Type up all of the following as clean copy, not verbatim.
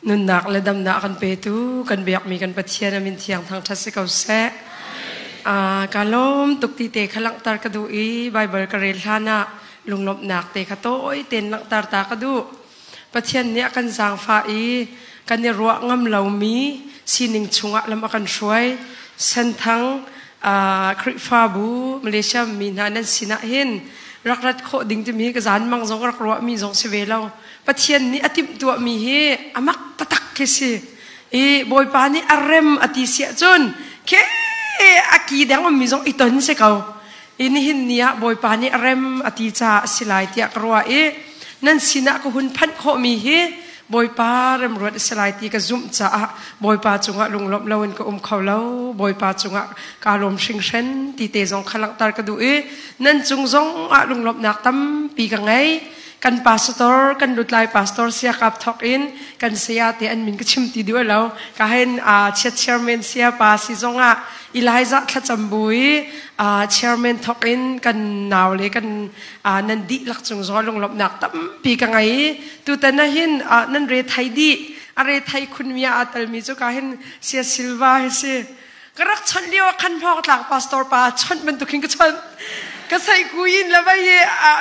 นุนนักและดำนากันเปตูกันเบียกมีกันปะเทียนมินเทียงทางทัศน์เกาแสการล้มตุกตีเตะขลังตากระดูอีใบเบิร์กเรลชานะลุงลบหนักเตะขโต้ยเต็นลังตากระดูปะเทียนเนี่ยกันสางฟ้าอีกันเนี่ยรัวงำเหล่ามีสีนิงชงะลำกันช่วยเส้นทางคริฟาบูมาเลเซียมีนานันสินะเห็นรักรัดโคดิ่งจะมีกระสานมังสงรักรัวมีสงเสวเราปะเทียนนี่อติมตัวมีเฮอามักตะตักเคสิบอยปานี่อารมอติเสียจนเคอากีดังว่ามีสงอีตนเสเขานี่หินเนี่ยบอยปานี่อารมอติจ่าสิลายเตียกรัวนั่นสินะก็หุ่นพันโคมีเฮบอยปาเริ่มรวดสลายตีก็ซุ่มจ่าบอยปาจงะลุงลบเล่าวันก็เขาเล่าบอยปาจงะการลมชิงเชนตีเตจงขลังตากระดูนั่นจงลุงลบนักตั้มปีกังไงกันพาสตอร์กันดุดลายพาสตอร์เสียกับทอกอินกันเสียเตอันมินก็ชิมตีด้วยแล้วก็เห็นเชียร์แมนเสียพาสิจงอีไลซ์ขจำบุยเชียร์แมนทอกอินกันนาวเลยกันนันดีหลักจงลุงลบนักตั้มปีกังไงตัวแต่นั่นเห็นนั่นเรไทยดีอะไรไทยคุณมีอาตัลมีจุกเห็นเสียซิลวาเฮสิก็รักชนเดียวขันพอกหลังพาสตอร์ป้าชนเป็นตุกินก็ชนก็ใส่กุยินแล้วไป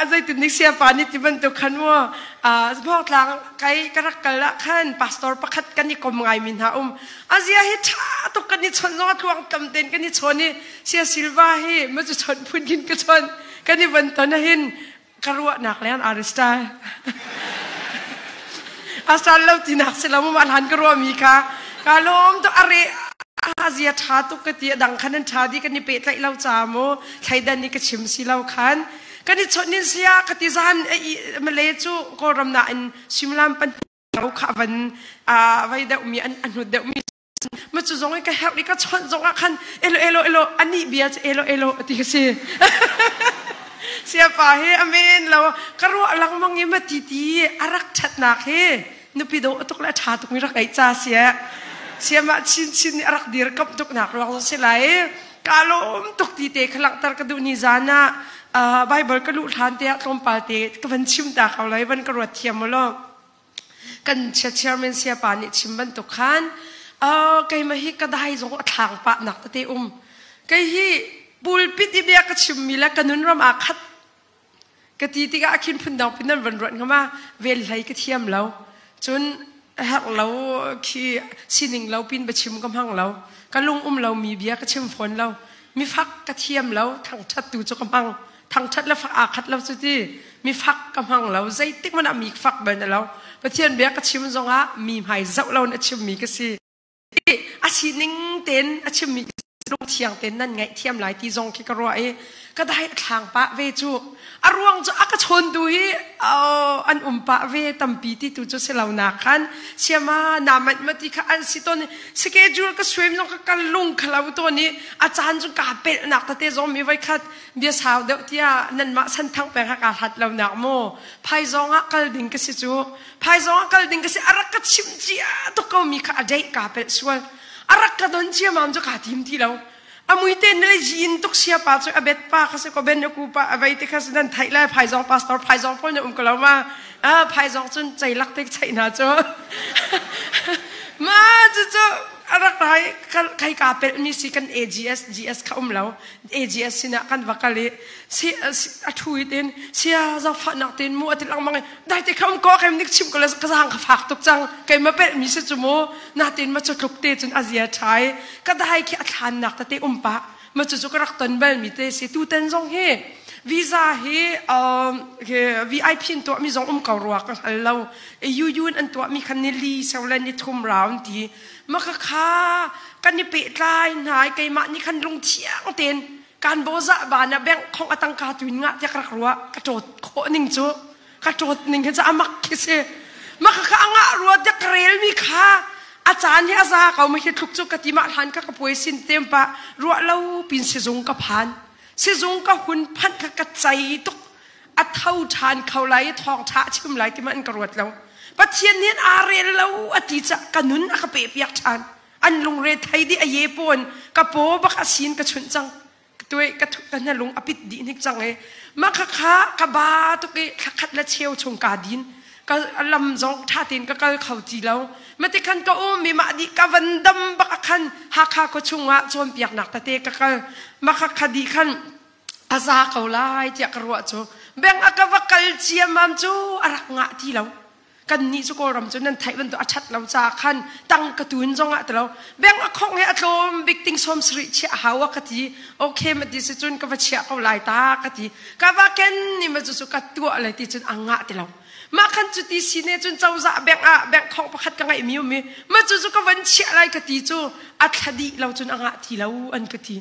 ใจติดนิเสียปานิติบันตุขันว่าพอกหลังใครก็รักกันละขันพาสตอร์ประคัดกันนี่กลมไงมินหาอาเซียเฮชาตุกันนี่ชนนอดวางตำเต็นกันนี่ชนนี่เสียซิลวาเฮมันจะชนพื้นกินก็ชนกันนี่วันตอนนั้นเห็นกระวหนักแล้วอาริสตาอาสาเราที่นักเสลามุมาหันกระวมีค่ะการล้มตัวอะไรอาเซียชาตุกติดังขันชาดีกันนี่เปิดใจเราจามโมใครดันนี่ก็ชิมสิเราขันกันนี่ชนนิสยากติซานมาเลจูก็รำนาอันชิมลามปันเราขับวันไว้เดามีอันหุดเดามีมันจะจงไอ้ก็เฮลนี่ก็ชนจงอ่ะขันเอโลอันนี้เบียร์เอโลติกสิเสียป่าเฮอเมนเรากระรัวหลังมังยังมาตีอารักชัดหนักเฮนุปิโดตุกละชาตุกมีรักไอจ่าเสียมาชินรักดีรกับตุกหนักรองเสียไหลกาลมตุกตีเตะขลังตากระดูนิจานะไบเบิลกระลุทานเตะลมปาเตะก็วันชิมตาเขาเลยวันกระวดเทียมมาล้อกันเชียร์แมนเสียปานิชิมบันตุกขันไกมาฮิกระได้จงทางปะหนักเตะไกฮิบุลปิดเบียกชิมมีแล้วกันนุนรำอาคัดกตีติกาคินพุ่นดาวพินันวันรุ่นเข้ามาเวลไหลกระเทียมเราจนหักเราขี้สิหนิงเราปินไปชิมกำพังเรากระลุงเรามีเบียกระชิมฝนเรามีฟักกระเทียมเราทางชัดตูจกำพังทางชัดแล้วฟักอาคัดเราสุดที่มีฟักกำพังเราใจติ๊กมันมีฟักเบนเราประเทียนเบียกระชิมจงอ่ะมีหายเจ้าเราเนี่ยชิมมีก็สิอาสิหนิงเต้นอาชิมมีลงเทียงเต้นนั่นไงเทียมหลายที่จงคิดกระไรก็ได้ทางปะเวจูอารวงจะอักชนดูฮีอันปะเวตัมปีที่ตุจุเสลานักขันเชื่อมานามันมาที่ข้าอันสิตัวนี้สเกจูก็สวยมันก็กันลุงขลาวตัวนี้อาจารย์จุกาเป็ดหนักแต่เตจงมีไว้คัดเบียสาวเดียวที่นั่นมาสันทั้งแปลงกาหัดเราหนักโมพายจงอักกัลดิงก็สิจูพายจงอักกัลดิงก็สิอารักกัดชิมจีตุกก็มีข้าใจกาเป็ดสวยอารักกัดโดนเชื่อมันจุกาทีมที่เราอามุยเต้นเลยจีนตุกเสียป้าช่วยอาเบ็ดป้าเขาเสกเบนยกูป้าเอาไว้ที่เขาสันไทยแล้วพายจงพาสตอร์พายจงพ่อเนี่ยก็แล้วมาพายจงจนใจรักเด็กใจน่าจ้ะมาจ้ะอะไรใครกาเป็นมีสิกัน GS เขาเรา AGS สินะกันวักเลยเสียถุยเต้นเสียจะฝันนักเต้นมัวติดลังมังได้แต่เขาก็แค่นิกชิมก็เลยก็สั่งฝากตุกจังแกมาเป็นมีสิจุโมนาเต้นมาจุดลุกเตจนอาเซียไทยก็ได้แค่ทานนักแต่เตะปะมาจุดก็รักตันเบลมีเตสิตูเต้นจงเฮวีซ่าเฮVIP ตัวมีจงเการัวกันเรายูนอันตัวมีคันนิลีเซลเลนิทุ่มราวน์ทีมาค่ากันนี่เปิดไลน์หายไกมานี่คันลงเทียงเต้นการโบซาบานะแบงของอัตังกาตุนงะจะกระรัวกระโดดโคนิ่งจูกระโดดนิ่งจะอามักคิเซมาค่างะรัวจะกระเรลมีค่าอาจารย์ที่อาซาเขาไม่คิดทุกจุกติมาทันก็กระป่วยสินเต็มปะรัวเราปินเสจงกับพันเสจงกับหุ่นพันกับกระใจตุกอัดเท่าทานเขาไหลทองชะชิมไหลที่มันกระรวดเราปะเทียนเนียนอาเรนเราอติจะกันนุนอักเปย์ยักชันอันลงเรไทยที่อเยปนกระโปบักสินกระชุนจังตัวกระทุกันนั่นลงอภิดินิกจังเลยมาค้ากระบาตุกขัดและเชียวชงกาดิน ก็ลำจงท่าตินก็เขาจีแล้วมาติคันก็มีมาดีกวันดำบักคันหากก็ชุงอ่ะชวนเปียกหนักตะเตก็มาคดีคันอาซาเขาไล่เจียกรัวจูแบ่งอากาศกัลเจียมามจูอารักงะที่เรากันนี่จุกรำจูนั่นไทยวันตัวอัชัดเราจาคันตั้งกระตุ้นจงอ่ะแต่เราแบ่งอคงให้อารมณ์บิ๊กติ้งสมสริเชียหาวกติโอเคมาดิสจุนก็ว่าเชียเขาไล่ตากติก็ว่าแค่นี่มาจุกัดตัวอะไรที่จุนอ่างะแต่เรามาคันจุดที่สิเนจุนเจ้าจะแบ่งของประคัดกันไงมีมาจุก็วันเชียอะไรกติจูอัคดีเราจุนอ่างะที่เราอันกติ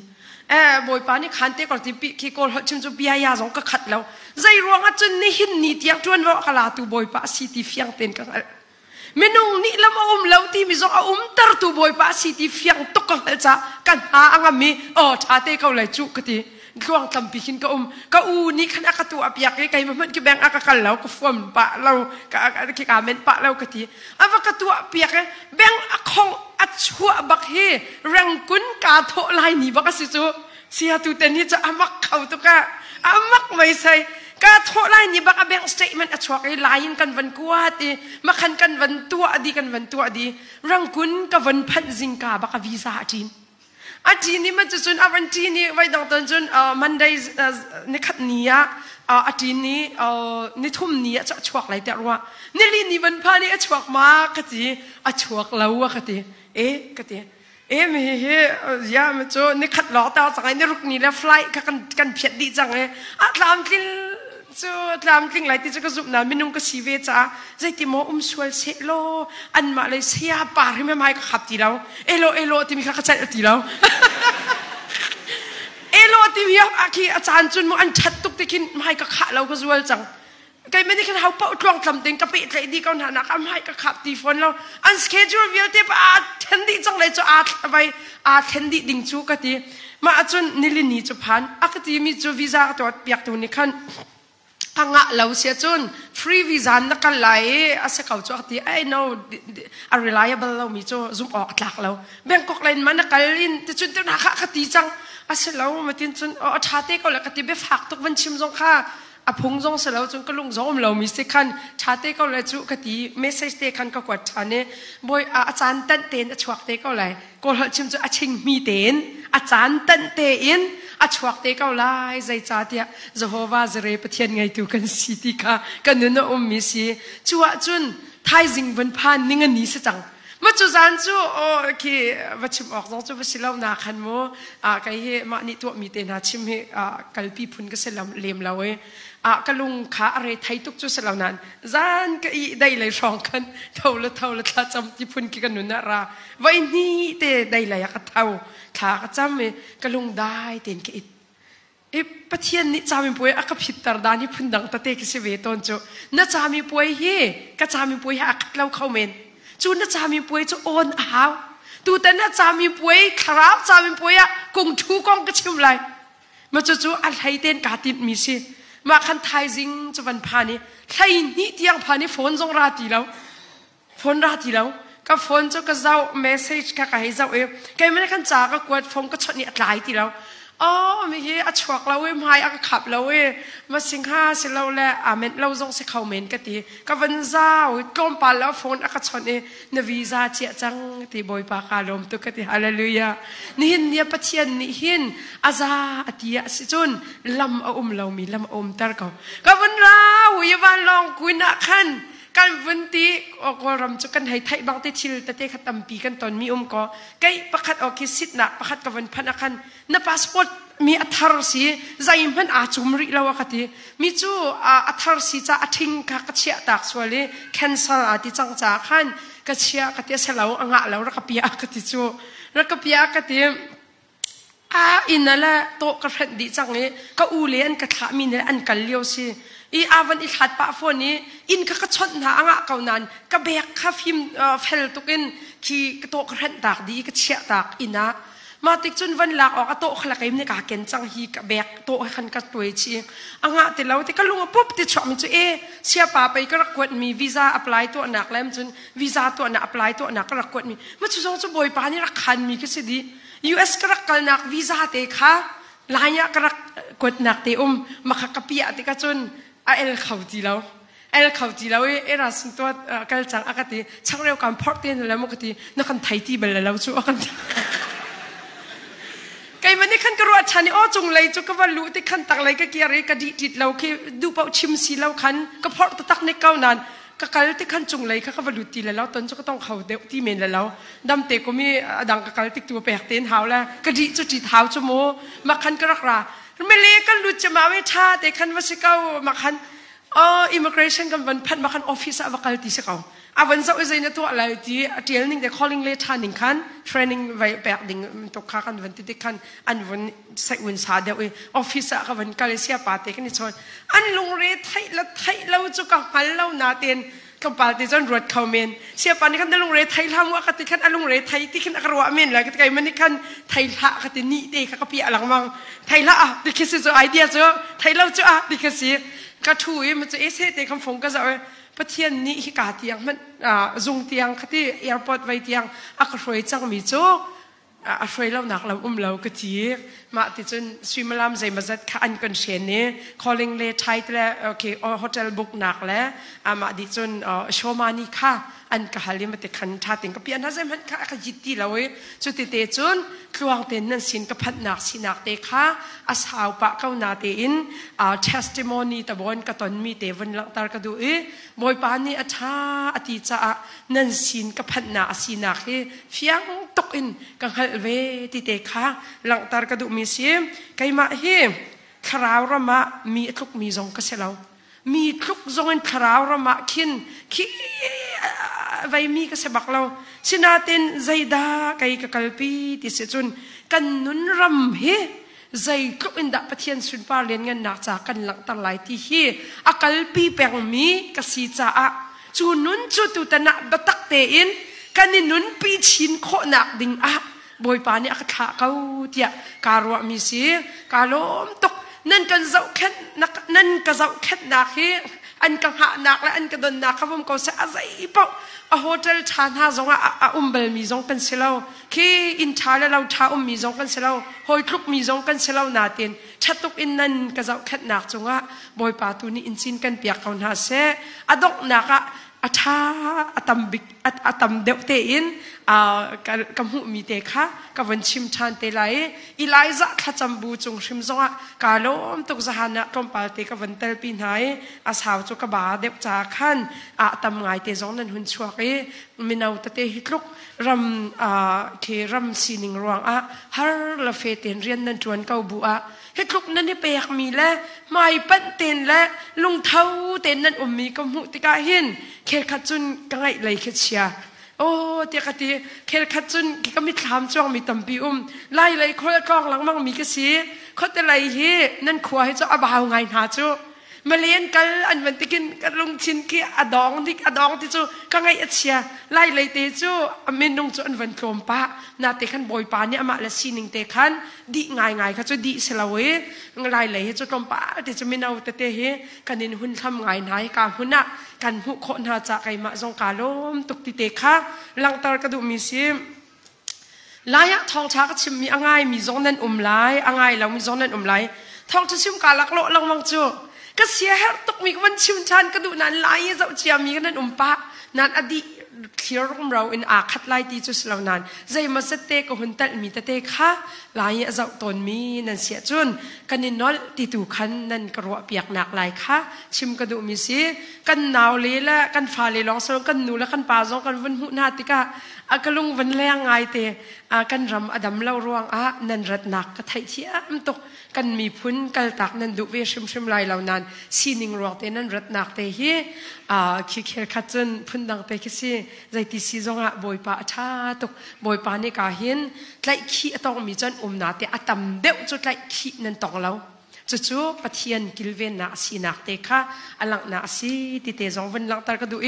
บอยปานี่ขันเตะก่อนที่ปีขี้โกลหัดชิมจูเบียยาสองก็ขัดแล้วใจรวงจุนนี่หินนี่เตียงจวนว่ากลาตูบอยปาสิที่ฟียงเต็นกันเมนูนี่ละมาแล้วที่มีสองตร์ตูบอยปาสิที่ฟียงตุกกันจ้ากันหาอ่างมีชาเตะเขาเลยจุกติกวางทำปีกินก็นี่ขันอากาตัวปีกไก่มันก็แบ่งอากาศแล้วก็ฟอมปะเราก็ขี้กาเมนปะเราก็ทีอากาตัวปีกแบ่งของอัดชัวบักเฮรังกุนกาโถไลนี่บักสิจูเสียตัวเต็นที่จะอามักเขาตุกะอามักไม่ใช่กาโถไลนี่บักแบ่งสเตทเมนต์อัดชัวไอ้ไลน์กันวันกัวตีมาขันกันวันตัวดีกันวันตัวดีรังกุนกับวันพันจิงกาบักวีซ่าจีนอาจีนี่มันจะจนอาวันจีนี่ไว้ดังตอนจนมันได้นี่ขัดเนียอาจีนี่นี่ทุ่มเนียจะชวกอะไรแต่ว่านี่ลีนี่วันพานี่ชวกมากกะจีชวกเราอะกะจีกะจีมีเฮยามันจะนี่ขัดล้อตาจังไงนี่รุกนี่แล้วไฟล์กันเพียดดีจังไงตามที่จูตามทิ้งไหลที่จะกระสุนนั้นไม่นุ่งกระสีเวจ้าใจที่มอสวยเสโลอันมาเลยเสียปาให้แม่ไม้ขับตีเราเอโลที่มีข้าขจัดตีเราเอโลที่มีอาจารย์จุนมอันชัดตุกที่กินไม้ก็ขาเราก็สวยจังไก่ไม่ได้แค่เขาเป่าตรองทำเต็งกระปิใจดีก็หนาหนักไม้ก็ขับตีฝนเราอันสเกจูวิวที่ปาเทนดี้จังเลยจะไปเทนดี้ดิ่งจูกตีมาจุนนิลินีจุพันกตีมีจูวีซ่าตัวเปียกตัวนี้ขันพังะเราเสียจนฟรีวีซ่านักกันไหลอาศัยเขาจวดที่ไอ้ no reliable เรามีจูzoom ออกหลักเราแบงกอกเลนมันนักกันลินที่จนตัวนักขัดตีจังอาศัยเรามาที่จนชาเต้ก็เลยกติเบฝากทุกวันชิมจงค่ะพงจงเสร็จแล้วจนก็ลุงจงเรามีสิคันชาเต้ก็เลยจูกติเมสเซจเต้คันก็กวาดชาเน่บอยอาจารย์ตั้นเต้นชวกเต้ก็เลยก็เลยชิมจูอาชิงมีเต้นอาจารย์ตั้นเต้นชวกเต้ก็เลยใจจ่าเดียจะหัวว่าจะเรียบเทียนไงตัวกันสิติกากันนึกมีสิชัวจุนไทยจิงวันพานนิ่งนี้สิจังมาจูจานจูคือวัชิมออกน้องจูวัชิลาวนาขันโมก็เฮมานี่ตัวมีเตนาชิมเฮกัลปีพุนก็เสลามเลียมเรากลุงขาอะไรไทยตุกจูเสลานั้นจานก็อีได้เลยร้องกันเท่าละท่าจำที่พุนกิกันนุนนาราไว้นี่เตได้เลยก็เท่าขาก็จำเอกลุงได้เต็นกิดปะเทียนนี่จามีป่วยอักผิดตรดานี่พุนดังตะเตกิเสเวตอนจูน่าจามีป่วยเฮก็จามีป่วยอักเราเข้าเมนจูน่าจามีป่วยจะโอนอ้าวตูแต่น่าจามีป่วยคราบจามีป่วยอะกงทูกองกระชิมไรมาจูอะไรเต้นกาติดมีสิมาคันไทยจิงจะวันพานี่ไทยนี่ที่ยังพานี่ฝนจงราตีแล้วฝนราตีแล้วก็ฝนจะก็เจ้าเมสเซจก็ให้เจ้าแกไม่ได้คันจาก็กวดฝนก็ชดนี่หลายตีแล้วมีเฮชวกเราไม่ให้ขับเรามาสิงหาสิเราแหละเมนเราจงสิเขาเมนก็ตีก็วันเจ้ากลมปาแล้วฝนชดนวีซ่าเจียจังตีบอยปากาลมตุกตีฮาเลลูยานี่หินเนี่ยปะเทียนนี่หินอาซาอติยะสิจุนลำเรามีลำตาเขาก็วันเราอย่าวันลองคุยนักขันการวันที่ก็รำจุกันให้ไทยบางที่ชิลแต่เตะขัดตำปีกันตอนมีก็ไก่ประคัดออกคิดสิทธิ์นะประคัดกับวันพันคันนับพาสปอร์ตมีอัธรสีใจมันจุมริเราอะคติมีจูอัธรสีจะทิ้งกัดเชียตักส่วนเลยแคนเซิลที่จังจากขันกัดเชียกัดเสียเราอ่างเรารักเปียกัดจูรักเปียกัดอินนั่นแหละโตกระเพ็ดดีจังเลยก็อูเลียนกระถามีเนี่ยอันกันเลี้ยวสิวันอีขัดปะฝนนี้อินก็ชดหาอ่างเก่านั้นก็แบกข้าฟิมเฟลตุกินที่โตกระเพ็ดตากดีก็เชียตากอินนะมาติดจนวันหลักออกโตขลักเอ็มเนี่ยกาเกนจังฮีกับแบกโตขันกับตัวชีอ่างแต่เราแต่ก็ลงปุ๊บติดช็อตมันจะเชียป่าไปก็รักกวดมีวีซ่าอัพไลน์ตัวหนักแล้วมันจนวีซ่าตัวหนักอัพไลน์ตัวหนักก็รักกวดมีมันจะส่งจะบ่อยป่านี่รักขันมีก็สิดี US ก็รักกันหนักวีซ่าเตะค่ะลายก็รักกวดหนักเตะมาขักกระเปียติกจนเขาจีเรา el khauti lawe era sinto kal chang akati changreu kam phorten la mokati na kan thaiti bel la chu akan kai mani khan karwa chani o chung lei chu ka walu ti khan tak lai ka kiari ka di tit lau ke du pau chim si lau khan ka phor ta tak ne kau nan ka kal ti khan chung lei ka ka walu ti la lau ton chu ka tong khau de ti men la lau dam te ko mi adang ka kal ti tu pek ten haw la ka di chu ti haw chu mo ma khan ka rak ra me le kan lu chama we tha te khan wasikau ma khan immigration kan van phat ma khan office avakal ti se kau awan zo izai na to alai ti atiel ning de calling le thaning khan training vai pek ding to kha kan van ti khan an von sai win sa de office ka van kalesia pa te kan chon an lung re thai lo chu ka hal lo na ten ka pa ti jon rot comment sia pa ni kan lung re thai lam wa ka ti khan alung re thai ti khan akro amen la kai man ni khan thai la ka ti ni te ka pi alang mang thai la ti kisi zo idea zo thai lo chu ti kisi ka thui ma chu ese te kam phong ka zaปะเทียนนี้ฮิกาเตียงมันจงเตียงที่แอร์พอร์ตไว้เตียงอักรวยจังมีโจอักรวยเราหนักเราเรากระจีมาติดจนสวิมลามใจมาจัดขันกันเชนนี้ calling เลยไทยแล้วโอเคโฮเทลบุกหนักแล้วมาติดจนโชมานี่ค่ะอันก็หาเลี้ยมาติดขันท่าติงก็เปลี่ยนท่าใจมันค่ะขยิบตีเราจุดติดจนครวงเต็นนั่นสินก็พัดหนักสินักเตะค่ะอาสาวปะเข้านาเตอินtestimony ตะบนกระตนมีเตวันลังตารกระดูบอยปานี่อาชาอติจ่านั่นสินก็พัดหนักสินักเฟียงตกอินกังหัลเวติเตะค่ะลังตารกระดูมีเสียไกมาเฮคราวระมะมีทุกมีจงก็เสลามีทุกจงคราวระมะขินขี้ไว้มีก็เสบักเราสินาเต็นใจดาไกกะกัลปีติเสจุนกันนุนรำเฮใจทุกอินดาปะเทียนสุนปาเลียนเงินนักจากกันหลังตั้งหลายที่เฮอกัลปีแปลงมีกสีจ่าจูนุนจูตุตนะบัตักเตอินกันนุนปีชินโคนักดิ่งบอยปานี่อักขะเขาเตียการวะมีเสียการล้มตกนั่นกันเจ้าแค่นักนั่นก็เจ้าแค่นักเฮอันกังหานักและอันกระดนนักเขาผมก็เสียใจเปล่าโฮเทลชานหาจงเบลมีจงกันเสลาคีอินชาแล้วเราชามีจงกันเสลาหอยทุกมีจงกันเสลานาเตียนชัดตุกอินนั่นก็เจ้าแค่นักจงบอยปาตูนี่อินซินกันเปียกเขาหาเสอดอกนักอาชาอาตัมบิกอาตัมเดวเตอินกำหูมีเตค่ะกับวันชิมชานเตไลอีไลซ์ขัดจำบูจงชิมจงกาลมตุกสหานะกมปาเตกับวันเตลปีนหายอาสาวจุกบาเดวจาขันตัมไงเตจงนั้นหุ่นชัวเกมินาวตเตฮิตลุกรำเครำซีนิงรวงฮาร์ลเฟเตนเรียนนันจวนเกาบัวฮิตลุกนั้นนี่เปียกมีและไม่ปั้นเตนและลุงเท้าเตนนั้นมีกำหูติกาหินเคขัดจุนกังไงเลยเคเชียโอ้เดี๋ยวกันทีเคขัดจุนก็มีถามจ้องมีตั้มปีไล่เลยคนละกองหลังมั่งมีกระสีเขาแต่ไรเฮนั่นขวายเจ้าอาบ่าวไงหาจูมาเลี้ยงกันอันวันที่กินกันลงชินกี้อดองที่จูก็ไงเชียไล่เลยเตจูเมนงจูอันวันโคมปะนาเตขันบอยปานี่อามาละซีนิงเตขันดีง่ายเขาจูดีเสลาเวไล่เลยจูโคมปะเตจูเมนเอาเตเฮกันนินหุ่นทำง่ายนายการหุ่นน่ะกันหุโคนหาจากไก่มาจงกาลมตุกติเตค่ะหลังตากระดูมีซิมลายทองช้ากชิมมีง่ายมีจงนั้นไลง่ายเรามีจงนั้นไลทองจะชิมกาลักโลลังวังจูก็เสียเหตุตกมีวันชิมชันกระดูนั้นลายเจ้าเจียมีกันนั้นปะนั้นอดีเขียร์ของเราอินอาคัดไล่ตีจุดเหล่านั้นใจมาสเตก็หุ่นตัดมีตะเตค่ะลายเจ้าตนมีนั่นเสียจุนกันนินนอลติดูขันนั่นกระวเปียกหนักลายค่ะชิมกระดูมีสิกันหนาวเลยละกันฟ้าเลยลองสลกันนูและกันป่าจงกันวันหุ่นนาติกะกะลุงวันแรงไงเตกันรำอดัมเล่ารวงนั่นรัดหนักกระไทยเทียมตกกันมีพุ้นกัลตักนั่นดูเวชิมลายเหล่านั้นซีนิงรวงเตนั่นรัดหนักเตฮีคิเคขัดจนพุ้นดังเตคิสิใจติซีจงบอยปะชาตกบอยปานี่กาหินไล่ขี้ต้องมีจนนาเตอตัมเดวจุดไล่ขี้นั่นต้องเราจู่ๆปะเทียนกิลเวนนาสีนักเตค่ะอลังนาสีติเตจงวันหลังตากระดู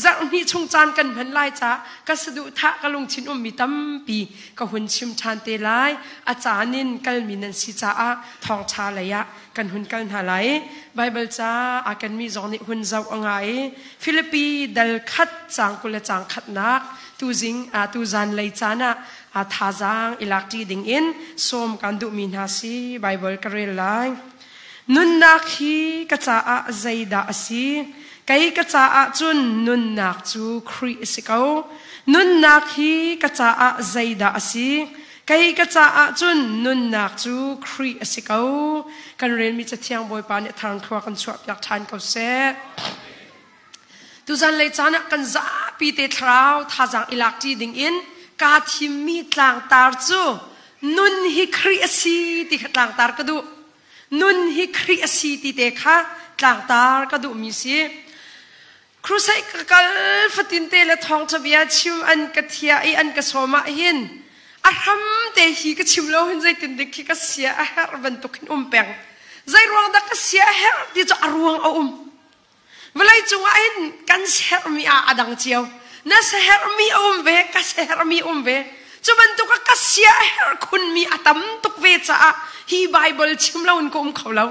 จะมีชงจานกันพันไล่จ้าก็สะดุทะกะลงชินมีตั้มปีก็หุ่นชิมชานเตไลอาจารย์นินกัลมีนันสีจ้าทองชาเลยะกันหุ่นกันหาไหลไบเบิลจ้ากันมีจงนิหุ่นเจ้าไงฟิลิปปีดัลขัดจางกุลจางขัดนักตูจิงตูจันเลยจ้านะท่าจางอิลักตีดิ่งอินส้มกันดูมีนาสีไบเบิลกระเรลไลนุนนักฮีกระจาใจดาสี cái cha a chun nun nak chu khri sikau nun nak hi ka cha a zaida asi cái cha a chun nun nak chu khri sikau kan ren mi cha thiang boy pa ne thang khwa kan chuak yak than ko se tu zan le chana kan za pi te thrau tha jang ilak ti ding in ka thim mi tlang tar chu nun hi khri asi ti tlang tar ka du nun hi khri asi ti te kha tlang tar ka du mi si krusai ka kal fatin te le thong chabia chim an ka thia I an ka soma hin aham te hi ka chim lo hin zai tin de ki ka sia a her ban to kin peng zai ruang da ka sia her ti cho aruang a Walai chunga in kan ser mi a adang chiao na ser mi ve ka ser mi ve chuban tu ka sia her khun mi atam tuk ve cha hi bible chimlaun ko khawlo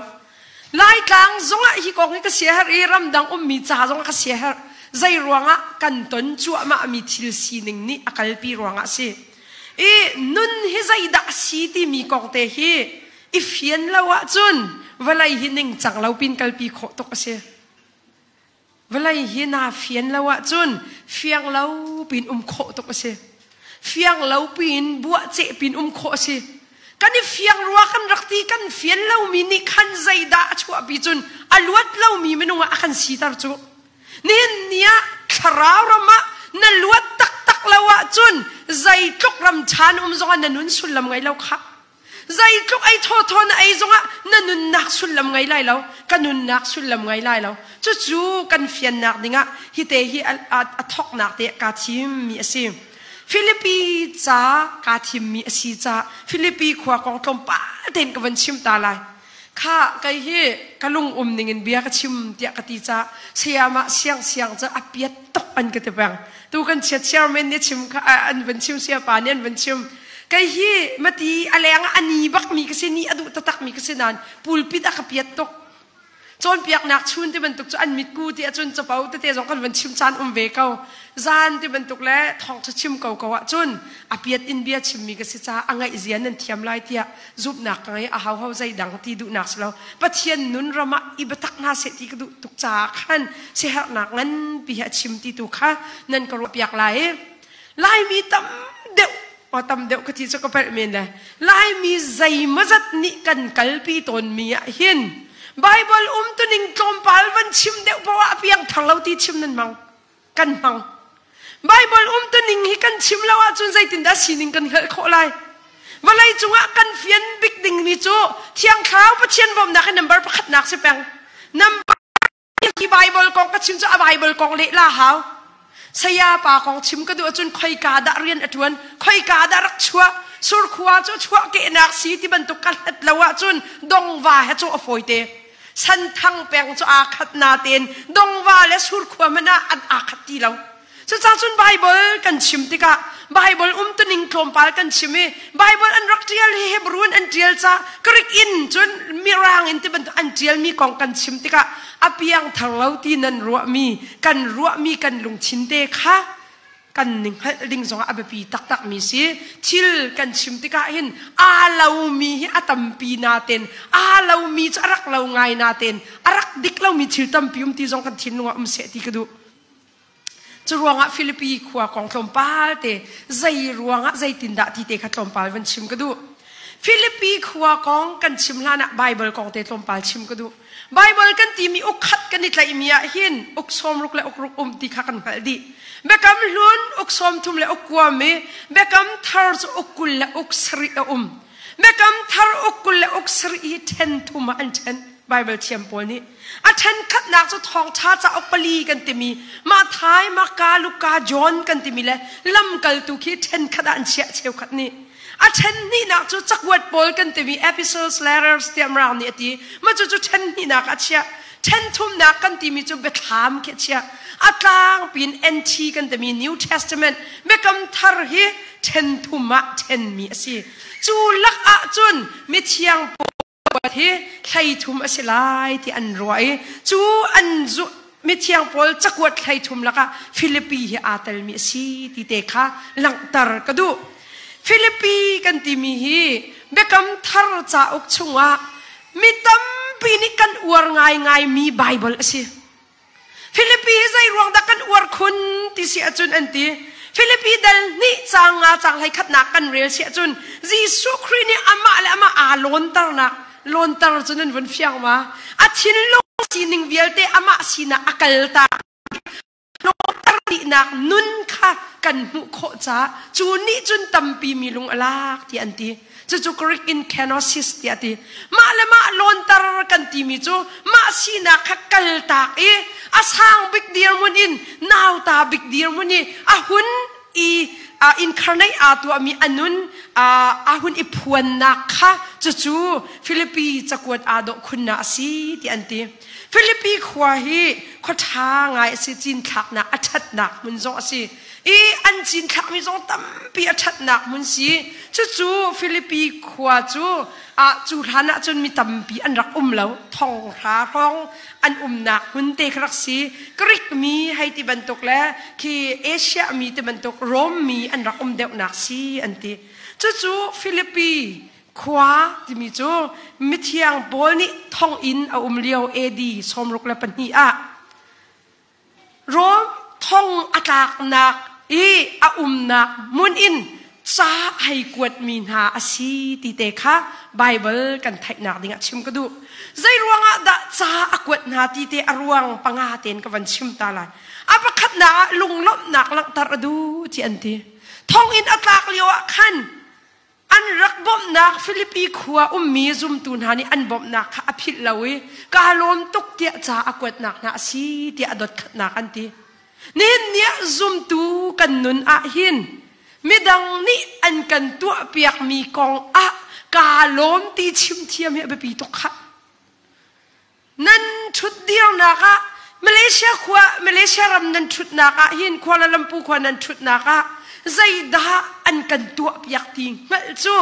lai tlang zonga hi kong ka sia her I ram dang mi cha zonga ka sia her zai ruanga kan ton chu ma mi thil si ning ni akal pi ruanga si e nun hi zai da si ti mi kong te hi I fian lawa chun walai hi ning chang lau pin kal pi kho to ka se Walai hi na fian lawa chun fiang lau pin kho to ka se fiang lau pin bua che pin kho se kan ni fiang ruwa kan rakti kan fian lau mi ni khan zaida chu bi chun aluat lau mi menunga akan sitar chu nin nia kharawrama na luat tak tak lawa chun zai tlok ram chan zonga nanun sulam ngai lau kha zai tlok ai tho tho na ai zonga nanun nak sulam ngai lai lau kanun nak sulam ngai lai lau chu chu kan fian nak dinga hi te hi a thok nak te ka thim mi asim Philippi cha ka thim mi asi cha Philippi khwa kong thom pa ten ka van chim ta lai kha kai hi kalung ningin bia ka chim tia ka ti cha siama siang siang cha apiat tok an ka te bang tu kan chairman ne chim kha an van chim sia pa ne an van chim kai hi mati aleng ani bak mi ka se ni adu tatak mi ka se nan pulpit a ka piat tok chon piak nak chun ti ban tuk chu an mit ku ti chun chapau te te jong kan van chim chan ve kau zan ti ban tuk le thong cha chim kau kawa chun apiat in bia chim mi ka se cha angai zian nan thiam lai tia zup nak ngai a hau hau zai dang ti du nak slo pathian nun rama I batak na se ti ka du tuk cha khan se ha nak ngan pi ha chim ti tu kha nan ka ro piak lai mi tam deu o tam deu ka ti cha ka per men la lai mi zai mazat ni kan kalpi ton mi a hin Bible tu ning kompal van chim deu bawa piang thanglau ti chim nan mang kan mang Bible tu ning hi kan chim lawa chun zai tin da sining kan kho lai walai chunga kan fian big ding ni chu thiang khau pa chen bom na ka number pakhat nak se pang number ki Bible kong ka chim cha Bible kong le la haw saya pa kong chim ka du chun khoi ka da rian atun khoi ka da rak chua sur khwa chu chua ke nak si ti ban tu kal hat lawa chun dong wa ha chu afoi te san thang peng cho a khat na ten dong wa le sur khwa mana an a khat ti lo chu cha chun Bible kan chim ti ka Bible tu ning klom pal kan chimi Bible an rak tial he hebron an tial cha krik in chun mirang in ti ban an tial mi kong kan chim ti ka apiang thang lo ti nan ruwa mi kan lung chin te kha kan ning ling zong abapi tak tak mi si thil kan chim ti ka hin a lau mi hi atam pi na ten a lau mi charak lau ngai na ten arak dik lau mi thil tam pium ti zong kan thin nuwa se ti ka du chu ruanga Philippi khwa kong thom pal te zai ruanga zai tin da ti te kha thom pal van chim ka du Philippi khwa kong kan chim lana Bible kong te thom pal chim ka du Bible kan ti mi ok khat kan itlai mi a hin ok som ruk le ok ruk ti kha kan hal di bekam lun ok som thum le ok kwa me bekam thar chu ok kul le ok sri a bekam thar ok kul le ok sri ten thuma an ten Bible thiam pol ni a then khat nak chu thong tha cha ok pali kan ti mi ma thai ma ka luka John kan ti mi le lam kal tu khi then khat an chia cheu khat ni a then ni nak chu chakwat pol kan ti mi epistles letters tiam ram ni ati ma chu then ni nak a chia then thum nak kan ti mi chu betham ke chia atlang pin NT kan ti mi New Testament bekam thar hi then thuma then mi asi chu lak a chun mi thiang hi khai thum asilai ti an roi chu an zu mi thiang pol chakwat khai thum laka Philippi hi atal mi si ti te kha langtar kadu Philippi kan ti mi hi bekam thar cha ok chunga mi tam pi ni kan uar ngai mi Bible asi ฟิลิปปีใจรวงดักกันอวดคุณที่เสียจุนอันตีฟิลิปปีดัลนี่จางงาจางให้ขัดนักกันเรียเสียจุนจีสุครีนี่อามาและอามาลอนตระนักลอนตระจุนนั้นวันเฟียงมาอาทินลงสีนิงเวลเตอามาสีนักอักลตาลอนตระดีนักนุนค่ะกันมุขจ้าจูนี่จุนตัมปีมีลุงอลากที่อันตีจู่กริกอินแคนอสิสที่อันตีมาและมาลอนตระกันที่มีจู่มาสีนักกัลตาอาสางบิกเดียร์มุนอินนาวตาบิกเดียร์มุนนี่หุ่นอินคาร์เนตตัวมีอันนุนหุ่นพวนนักค่ะจู่ฟิลิปปีจะกวดดอกคุณนาสีที่อันตีฟิลิปปีขวาฮีเขาทางไงสิจินขักนะอัดหนักมุนจงสิอันจินขักมีจงตั้มปีอัดหนักมุนสิจู่ฟิลิปปีขวาจู่ฐานะจนมีตั้มปีอันรักแล้วทองราร้องอันหนักมุนเตครักสีกรีกมีให้ที่บรรทุกแล้วคือเอเชียมีที่บรรทุกโรมมีอันรักเดียวหนักสีอันที่จู่ฟิลิปปีขวาที่มีจู่มิเทียงบอลนี่ท่องอินเอาเลียวดีสมรุกและปัญญาโรมท่องอัตากนักเอานักมุนอินจ้าให้กวดมีนาอาศีติเตค่ะไบเบิลกันไทยนักดิ่งชิมก็ดูใจรวงดะจ้ากวดนาติเตอรวงปังอาเตนกับวันชิมตาลายประคัดนาลุงลบนักลังตรดูที่อันที่ท่องอินอัตากเลียวขันอันรักบ่มนักฟิลิปปีขัวมีซุมตูนหานี่อันบ่มนักข้าอภิลวิกาลมตุกเตียจ้ากวดนักนาสีเตียดดขัดนักอันที่นี่เนี่ยซุมตูกันนุนหินไม่ดังนี่อันกันตัวเปียกมีกองกาลมตีชิมเทียมให้ไปปีตกค่ะนั่นชุดเดียวนะคะมาเลเซียขวามาเลเซียรำนั่นชุดนะคะหินควาลาลัมพูขวานั่นชุดนะคะใจด่าอันกันตัวเปียกทิ้งมาจู่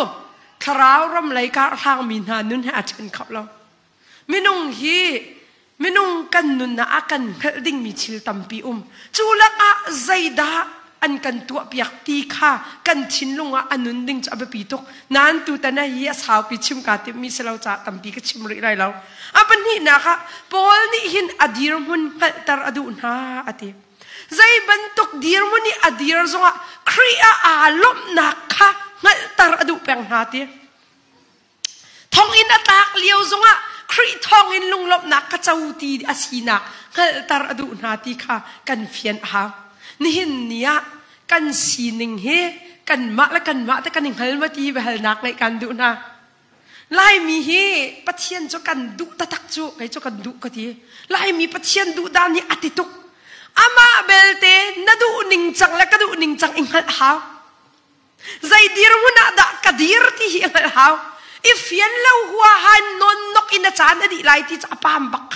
คราวรำไรกาทางมีนานุนให้อาจารย์เขาเราไม่นุ่งฮีไม่นุ่งกันนุนนะกันดิ่งมีชิลตัมปีจู่ละใจด่าอันกันตัวเปียกตีค่ะกันชินลงอันนุนดิ่งจะเอาไปปีตกนั้นตัวแต่น่าเหี้ยสาวปีชิมกาติมีเสลาจ่าตัมปีก็ชิมริไรเราปันนี่นะคะปอลนี่หินอดีรมุนพัตรอดูนาอติใจบรรทุกดีรมุนนี่อดีรซงครีอาลมนักค่ะงัดตรอดูแปลงหาติทองอินตากเลียวซงครีทองอินลุงลบนักกระเจ้าตีอาศีนักงัดตรอดูนาติค่ะกันเฟียนหานี่หินเนี่ยกันสีนิงเฮกันมะและกันมะแต่กันหิงเฮลมาตีไปเฮลนักในกันดูนะไล่มีเฮปะเทียนจะกันดุตะตักจุไงจะกันดุก็ทีไล่มีปะเทียนดุดานนี่อติตุกอามาเบลเตนดูนิงจังและก็ดูนิงจังอิงหัดหาวใจดีร์มุนาดะกดีร์ที่อิงหัดหาวอีฟยันเล่าหัวหันนนนกอินจานอดีไลที่จะปามบัก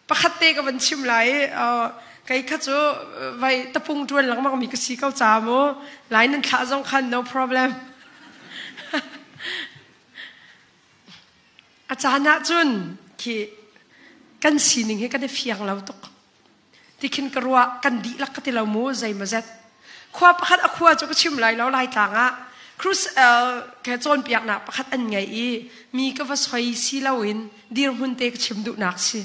ปะขัดเตกับวันชิมไลใครข้าจะไว้ตะพุงจวนหลังมันมีกระสีเข้าจามูไลนั่นข้าจงคัน no problem อาจารย์นะจุนที่กันสีหนึ่งให้กันได้เฟียงเราตกที่คิดกลัวกันดีลักที่เราโม่ใจมาเซ็ตขวาประคัดขวาจะก็ชิมไหลแล้วไหลต่างครูสแค่โจนเปียกหนักประคัดอันไงมีก็ว่าสวยสีเหลาอินดีร์หุ่นเตกชิมดุหนักสิ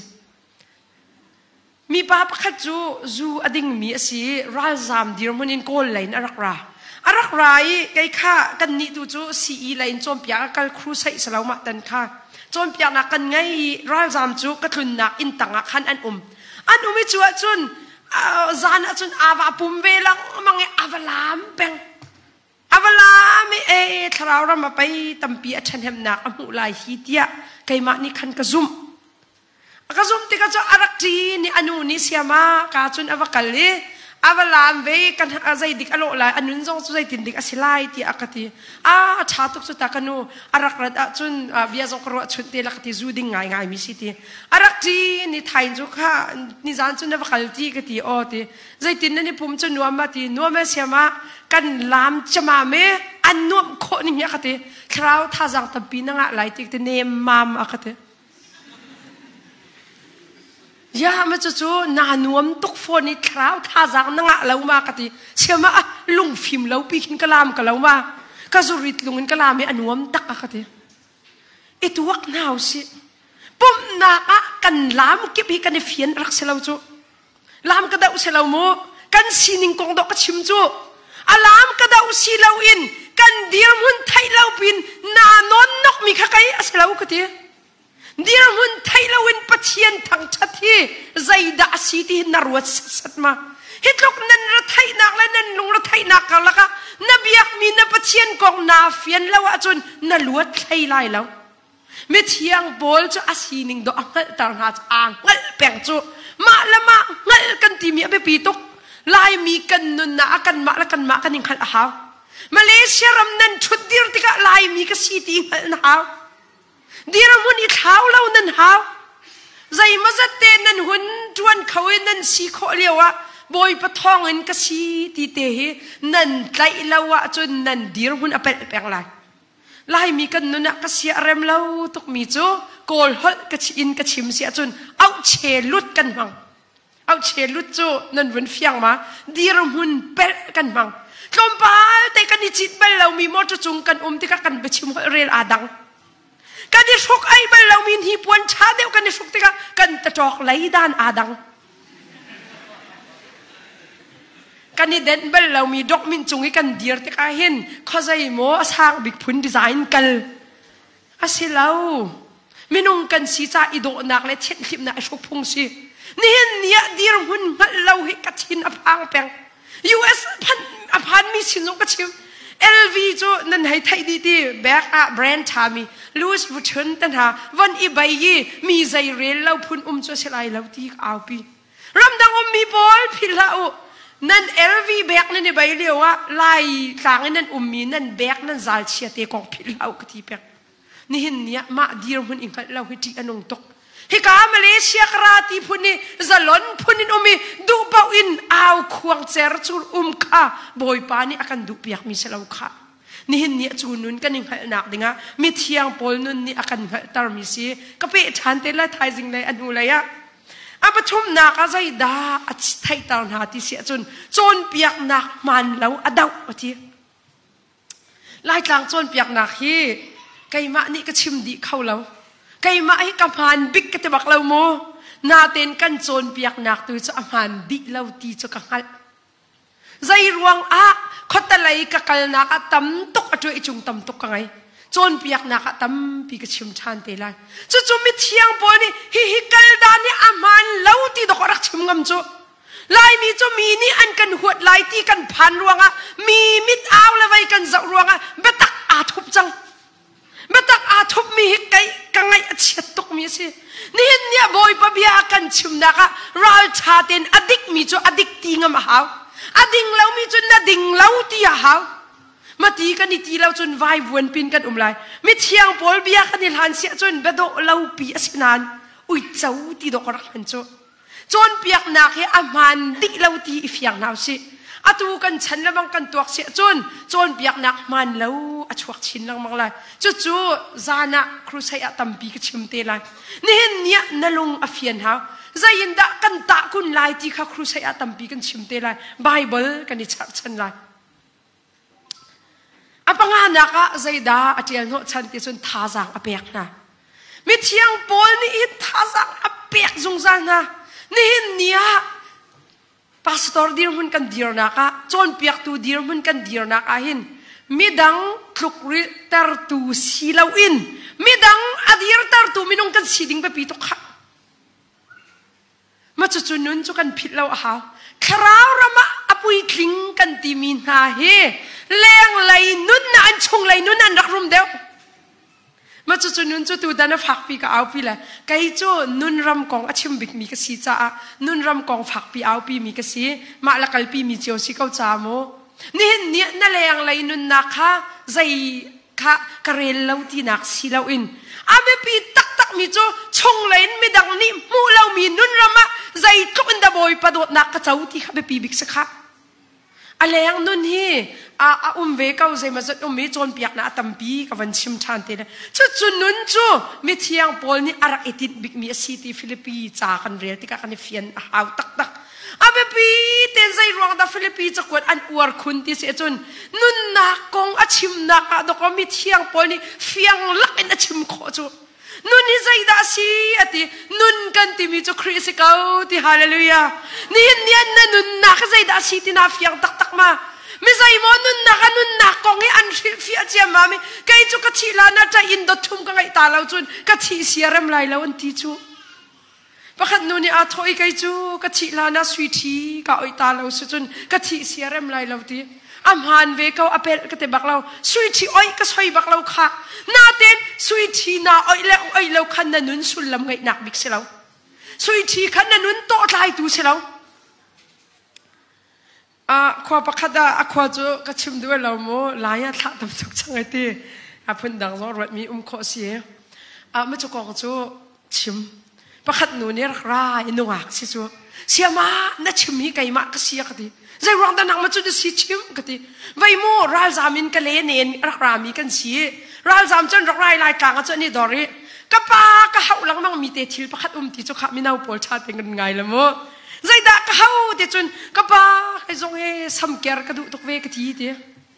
มีป้าประคัดจูอดิ่งมีสิราซามดีร์หุ่นอินโกลไลน์อารักราไก่ข้ากันนี่ดูจูสีไลน์โจนเปียกกันครูใส่สลาวมาตันข้าโจนเปียกหนักกันไงราซามจูก็ทุนหนักอินต่างขันอันอันไม่ชัวร์จุนจานจุนอาวาปุ่มเวลังมังอาวาลามเป็งอาวาลามทาราวรามาไปตั้มปีอันเห็นหนักอมุลายฮีเดียไก่มานี่ขันกระซุ่มติกระจอารักจีนี่อนุนี่เสียมากาจุนอาวากัลลีอาวาลามเวกันใจดิกอโลลายอนุนจงใจตินดิกอสิไลที่อากาศชาตุกสุตากันูอารักรัดจุนเบียจงกรัวชุดเตลักที่จูดิ่งง่ายมิสิทีอารักจีนี่ไทยจุกค่ะนี่จานจุนอาวากัลที่กที่ทีใจตินนั่นนี่ปุ่มจุนนัวมาทีนัวมาเสียมากันลามจะมาเมอันนัวโคนี่อากาศคราวท่าจังตับปีนังอะไรที่เนมมามอากาศยามาจู่ๆนานวมตุกโฟนี่คราวท่าจังนังเรามากะทีเชื่อมาลุงฟิล์มเราปีกินกะลามกับเรามาก็จุริตลุงกินกะลามอันวมตักกะทีตัววักหนาวสิปุ่มนักกันลามเก็บให้กันเฟียนรักเสลาจู่ lam kada uselaw mo kan sining kong do kachim chu alam kada usilaw in kan dirmun thailaw pin na non nok mi khakai aselaw kati dirmun thailaw in pathian thang chathi zaida asiti narwat satma hitlok nan ra thai nak la nan lung ra thai nak ka laka nabiyak mi na pathian kong na fian lawa chun na luat thai lai law mi thiang bol chu asining do angal tar ha angal peng chu ma lama ngal kan ti mi be pitok lai mi kan nun na akan ma la kan ma kan ing khal haw Malaysia ram nan thut dir tika lai mi ka city ngal na haw diram hun I thaw law nan haw zai mazate nan hun tuan khawin nan si kho lewa boy pathong in ka city te he nan tlai lawa chun nan dir hun apel peng lai lai mi kan nun na ka sia rem law tuk mi chu kol hol ka chin ka chim sia chun au che lut kan mang au che lut chu nan vun fiang ma diram hun pel kan mang Kompal te kan ichit balaw mi mo chung kan tika kan bechim rel adang kan isuk ay balaw min hipuan chadeu kan isuk tika kan tatok laidan adang kan ni den balaw mi dok min chungi kan dir tika hin khazai mo asang big phun design kal asilaw minung kan si cha ido nak le chet hlim na isuk phung si ni hin nia dir hun malaw hi kathin apang peng US apan mi sinong kachim LV jo nan hai thai di ti back a brand thami Louis Vuitton tan ha van I bai yi mi zai rel lau phun cho selai lau ti au pi ram dang mi bol philau nan LV back nan bai lewa lai tlang nan mi nan back nan zal chia te kong philau kati pek ni hin nia ma dir hun ing lau hi ti anong tok Hika Malaysia karati puni zalon punin umi du bau in au kuang cer chur ka boy pani akan du piak mi selaw ka nihin ni chunun kaning hal nak dinga mi thiang pol nun ni akan hal tar mi si kape than te la thai jing lai anu la ya apa thum na ka zai da ach thai tar na ti si chon piak nak man law adau ati lai tlang chon piak nak hi kai ma ni ka chim di khau law Kay mai kapan big kete baklaw mo natin kan chon piak nak tu sa aman di law ti cho kangal zai ruang a khotalai ka kal na ka tam tok atoi ichung tam tok kangai chon piak na ka tam pi ka chim chan te lai chu chu mi thiang po ni hi kal da ni aman law ti do rak chim ngam chu lai mi chu mi ni an kan huat lai ti kan phan ruanga mi mit aw lawai kan zau ruanga betak a thup chang Batak atop mi hikay kangay at siyatok mi si. Nihin niya boy pabiyakan chumnaka ral chatin adik mi cho adik ti nga mahaw. Ading law mi cho nading law ti ahaw. Mati ka ni ti law chun vai buwan pin kan umlay. Mit siyang pol biyakan nilhan siya chun bedo law pi asinan. Uy chaw ti do korakhan cho. Chon piyak naki aman di law ti ifyang naw si. Atu kan chan lamang kan tuak siya chon biyak nak man law at chuak chin lang manglay chu zana krusay atampi ka chimte lang nihin niya nalung afian ha zayin da kan ta kun lai ti ka krusay atampi kan chimte lang Bible kan ichak chan lang apangana ka zayda atiel no chan ti chun thazang apek na mi thiang pol ni it thazang apek zung zana nihin niya Pastor dir hun kan dir naka chon piak tu dir hun kan dir naka hin midang klukri tar tu silaw in midang adir tar tu minong kan siding pa pitok ha machuchunun chu kan phitlaw ha kharau rama apui kling kan timin ha he leng lai nun na an chung lai nun an rakrum deu machuchunun chu tu dana phak pi ka au pi la kai chu nun ram kong achim bik mi ka si cha nun ram kong phak pi au pi mi ka si ma la kal pi mi chio si kau cha mo ni na leng lai nun na kha zai kha karel lau ti nak si lau in ame pi tak tak mi chu chung lain mi dang ni mu lau mi nun rama zai tuk in da boy pa dot nak ka chau ti kha be pi bik sa kha aleng nun hi ve kau zai ma zat mi chon piak na tampi ka van chim chan te chu nun chu mi thiang pol ni arak etit big mi city Philippines cha kan rel ti ka kan fian hau tak tak abe pi ten zai ruang da Philippines cha kwat an uar khun ti se chun nun na kong achim na ka do ko mi thiang pol ni fiang lak in achim kho chu nun ni zai da si ati nun kan ti mi chu Christ kau ti hallelujah nihin niyan na nun na kasi da si tinafiyang tak ma misay mo nun na kong an fi aja mami kay chu kachila na ta indot thum ka ngai talaw chun kachi siaram lai law an ti chu pakhat nu ni athoi kay chu kachila na sweetie ka oi talaw su chun kachi siaram lai law ti amhan ve kau apel kate baklaw sweetie oi ka soi baklaw kha natin sweetie na oi law khan na nun sulam ngai nak bik silaw sweetie khan na nun to tlai tu silaw kwa pakada akwa jo kachim du law mo laya tha tam chok changai ti apun dang zo rat mi kho si ma chu ko chu chim pakhat nu ne ra inuak si chu siama na chimi kai ma ka sia kati zai rong da nak ma chu si chim kati vai mo ral zamin ka le nen ra mi kan si ral zam chen rai lai ka cha ni dori ka pa ka hau lang mang mi te thil pakhat ti chu kha mi nau pol cha te ngan ngai la mo zai da ka hau te chun ka pa ai zong he sam ker ka du tok ve ka ti te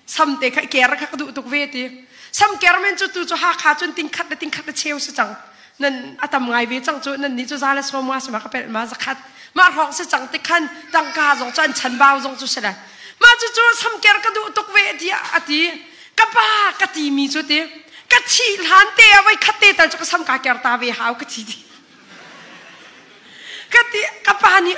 sam te ka ker ka du tok ve te sam ker men chu tu chu ha kha chun ting khat cheu se chang nan atam ngai ve chang chu nan ni chu za la so ma sa ma ka pe ma za khat ma hok se chang te khan tang ka zong chan chan bao zong chu se la ma chu sam ker ka du tok ve ti ati ka pa ka ti mi chu te ka chi han te avai khatte ta chu ka sam ka ker ta ve hau ka ti kati kapani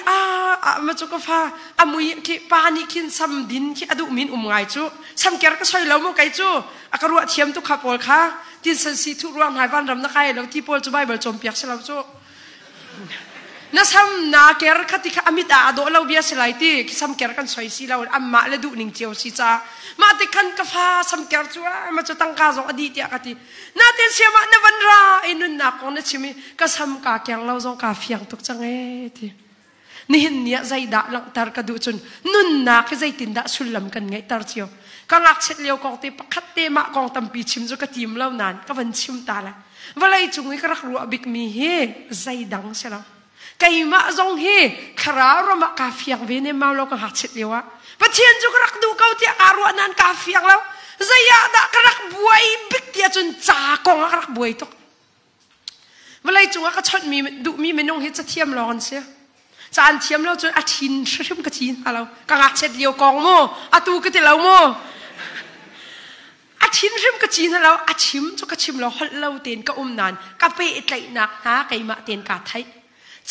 ma chu ka fa amui ki pani kin sam din ki adu min ngai chu sam ker ka soi lo mo kai chu akaru thiam tu khapol kha tin san si thu ruang hai van ram na kai lo ti pol chu bible chom piak selo chu na sam na ker khati kha amita do lo bia selai ti ki sam ker kan soi si lo amma le du ning cheu si cha ma te kan ka fa sam ker chu ma chu tang ka zo adi ti akati na ten sema na van ra inun na ko na chimi ka sam ka kyang lo zo ka fiang tuk chang e ti nihin nia zai da lang tar ka du chun nun na ka zai tin da sulam kan ngai tar chio ka ngak chet leo kong te pakhat te ma kong tam pi chim zo ka tim lo nan ka van chim ta la walai chungi ka rak ru abik mi he zai dang sela kai ma zong he khara ro ma ka fiang ve ne ma lo ka hak chet lewa pathian ju ka rak du kau ti aru nan ka fiang lo zaya da ka rak buai bik ti chun cha kong ka rak buai tok walai chunga ka chot mi du mi menong he cha thiam lon se chan thiam lo chun a thin shrim ka chin halo ka ngak chet leo kong mo atu ka te lo mo a thin shrim ka chin halo a chim chu ka chim lo hol lo ten ka nan ka pe tlai nak ha kai ma ten ka thai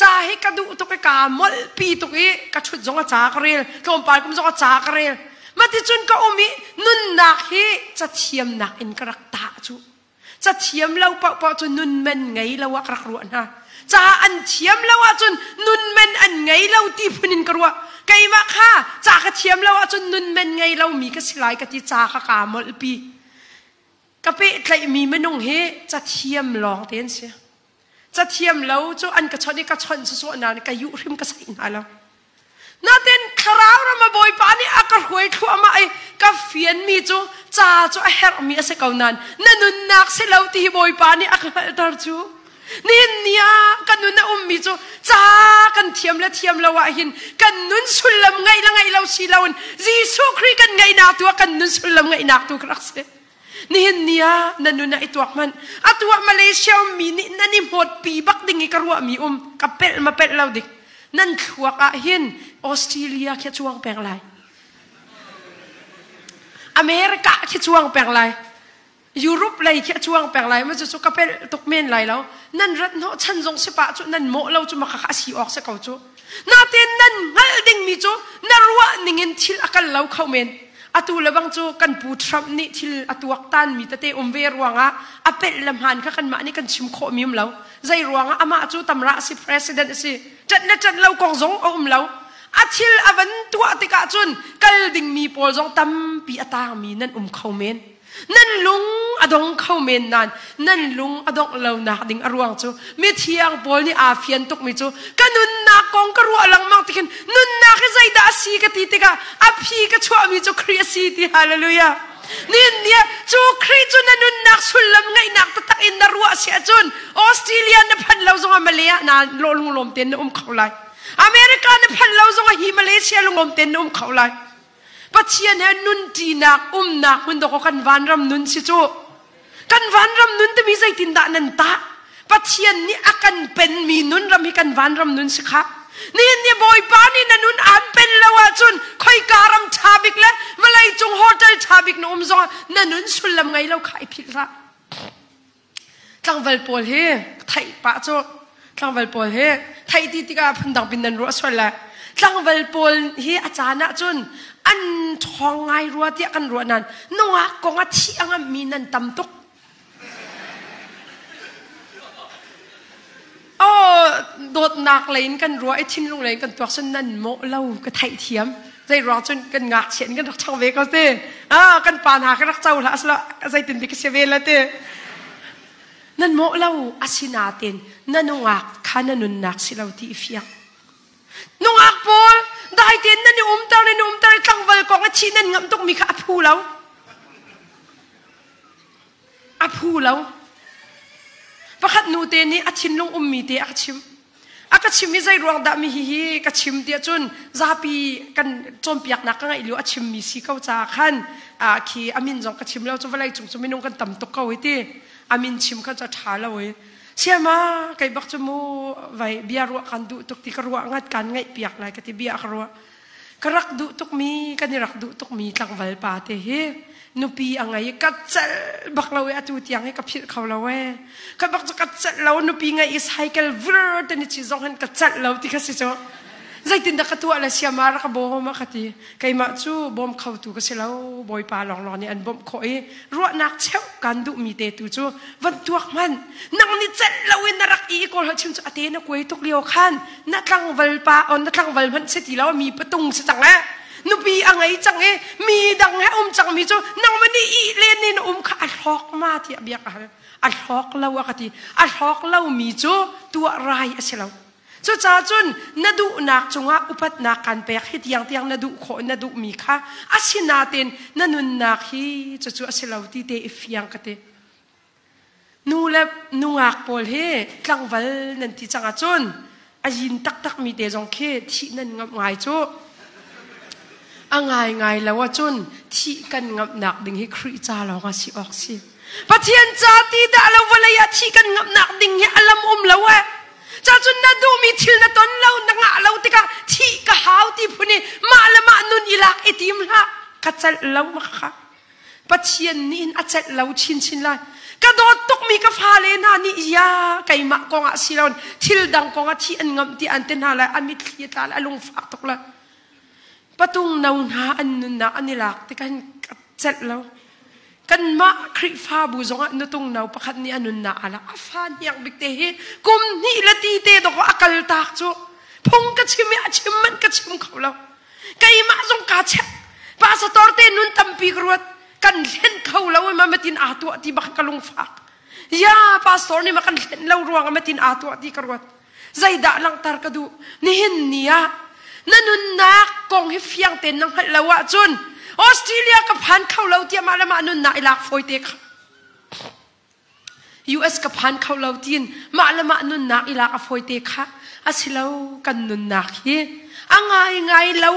cha he ka du to ka mol pi to ke ka chut zonga cha ka rel ka om pa kum zonga cha ka rel ma ti chun ka omi nun nak he cha thiam nak in ka rak ta chu cha thiam lo pa pa chu nun men ngai lo wa rak ru na cha an thiam lo wa chun nun men an ngai lo ti phunin ka ru kai ma kha cha ka thiam lo wa chun nun men ngai lo mi ka silai ka ti cha ka mol pi ka pe tlai mi menong he cha thiam long ten se cha thiam lo chu an ka choni ka chon su so na ka yu rim ka sai na lo na ten kharau ra ma boy pa ni akar hoi thu ama ai ka fian mi chu cha chu a her mi ase kau nan na nun nak se lo ti boy pa ni akar tar chu nin nia kanun na mi chu cha kan thiam lo wa hin kan nun sulam ngai lo si laun jisu khri kan ngai na tu kan nun sulam ngai nak tu krak se nihin nia nanuna ituak man atwa Malaysia mi ni nani hot pi bak dingi karwa mi kapel mapel law dik nan khwa ka hin Australia khe chuang peng lai America khe chuang peng lai Europe lai khe chuang peng lai ma chu kapel tok men lai law nan rat no chan jong se pa chu nan mo law chu ma kha si ok se kau chu na ten nan ngal ding mi chu narwa ningin thil akal law khau men atu labang chu kan pu thrap ni thil atuak tan mi tate ve ruanga apel lamhan kha kan ma ni kan chim kho mi lo zai ruanga ama chu tamra si president si chat lo kong zong lo athil avan tua tika chun kal ding mi pol zong tam pi ata mi nan khau men nan lung adong khau men nan lung adong lo na ding aruang chu mi thiang pol ni afian tok mi chu kanun na kong ka ruwa lang mang tikin nun na ka zai da si ka ti tika aphi ka chwa mi chu khri si ti hallelujah nin nia chu khri chu na nun nak sulam ngai nak tak in na ruwa si achun Australia na phan lo zonga Malaya na lolung lom ten na khaulai America na phan lo zonga hi Malaysia lungom ten na khaulai pathian he nun ti nak nak hun do ko kan van ram nun si chu kan van ram nun te mi zai tin da nan ta pathian ni akan pen mi nun ram hi kan van ram nun si kha นี่บอยปานี่นั่นอันเป็นละว่าจุนค่อยการำชาบิกแล้วเวลาจงโฮเทลชาบิกนุ่มซอนั่นสุลลำไงเราขายผิดละจังเวลปอลเฮไทยปะโจจังเวลปอลเฮไทยที่กาพันดังเป็นนันรัวส่วนละจังเวลปอลเฮอาจารย์นะจุนอันทองไงรัวเตียกันรัวนั้นนัวกงอาที่อังมีนันตำตุกโดดหนักเลยกันรัวไอ้ชิ้นลงเลยกันตัวฉันนั่นโมเล่าก็ไทยเทียมใจร้อนจนกันงักเฉียนกันรักช่างเวก็เต้กันปานหากันรักเจ้าละสละใจตินบิกเชเวละเต้นั่นโมเล่าอาศินาเต็นนั่นงักข้านั่นนุนนักสิเราที่เฟียงนงักปอลได้เต็นนั่นนี่ตานี่ตาตั้งวันกองอาชีนั่นงำต้องมีข้าพูแล้วอาพูแล้วประคัดนูเตนี่อาชินลงมีเตอาชิมอากาชิมมีใจรวงดามีฮีกาชิมเดียจุนซาปีกันจมเปียกนักไงหรืออาชิมมีสีเขาจากขันคีอามินจงกาชิมแล้วจะเวลาจงจะไม่นุ่งกันต่ำตกเขาไว้ที่อามินชิมเขาจะท้าเราเว้ยเชื่อมาไก่บักจมูไว้เบียรัวกันดูตุกที่กรัวงัดกันไงเปียกไรกันที่เบียกรัวกรักดูตุกมีกันนี่รักดูตุกมีตั้งวันปาเตเฮนุปีอะไรกัดเจลบักเราเอตุที่ยังให้กับพิษเขาเราเว้กับักจะกัดเจลเรานุปีไงอิสไฮเกลวอร์แต่นี่ชีซองหันกัดเจลเราที่เขาสิจ๊ะใจตินดักตัวอะไรเสียมารักบ่มาคัดีไก่มาจูบอมเข้าตัวก็เสียแล้วบอยปลาหลองนี่อันบอมคอยรัวนักเช่ากันดูมีเตตูจูวันตัวมันนั่งนี่เจลเราเอ็นรักอีกคนเขาชิมจะอาเทนกุยตุกเลียวขันนักลังวัลปาอันนักลังวัลมันเสร็จแล้วมีประตูสังเกตนุปีอะไรจังเอมีดังให้จังมีจูนังมันนี่อีเลนนี่ข้าอัดฮอกมาที่เบียกอัดฮอกเราอะคัดีอัดฮอกเรามีจูตัวไรเสียแล้วจูจ้าจุนนาดูนักจงอุปัตนักกันเปียกฮิตยังนาดูขอนาดูมีค่ะอาศินาเตนนันุนนักฮีจูเสียแล้วที่เตฟยังกันเตนูเล็บนูงักปอลเฮกลางวันนั่นที่จังจุนอายินตักมีเตจงเคที่นั่นงับไงจูง่ายแล้วว่าจนที่กันงับหนักดิ่งให้ครีจ้าเราก็สิออกสิปะเทียนจ้าที่ด่าเราเวลาที่กันงับหนักดิ่งให้อารมณ์แล้วจ้าจนน่าดูมีทิลน่าตนเราหนังเราติกาที่กะหาวที่พูนี่มาละมานุนอีลักอิติมละกัดเจเรามาค่ะปะเทียนนี่อัดเจเราชินเลยกระโดดตกมีกะฟ้าเลน่านี่ยาไก่มะกองอาศิลอนทิลดังกองอาที่อันงับที่อันเตน่าละอันมิตรขี้ตาละลงฝากตกละปะตุงนาหาอันนุนนาอันนี้หลักที่กันเจ็ดแล้วกันมาคริฟ้าบูจงอันนุตุงนาประคันนี้อันนุนนาอะไรอาฟานยังบิกเตะกุมนี่ละตีเตะตก็อักลตากจูพงกระชิมชิมมันกระชิมเขาแล้วไก่มาจงกาเช็คภาษาตอร์เตนุนตั้มปีกรวดกันเล่นเขาแล้วมันมาตินอาตัวที่บักกะลงฝากยาภาษาตอร์นี่มากันเล่นเรารวงมาตินอาตัวที่กรวดใจด่าลังตารกระดูนี่เห็นเนี่ยนั่นนุนนักกองให้เฟียงเต็นนังให้ละวะจุนออสเตรเลียกับพันเข้าเราเตียมาละมานุนนักอิลักฟอยเตก US กับพันเข้าเราเตียนมาละมานุนนักอิลักฟอยเตกอาศิเรากันนุนนักเฮง่ายเรา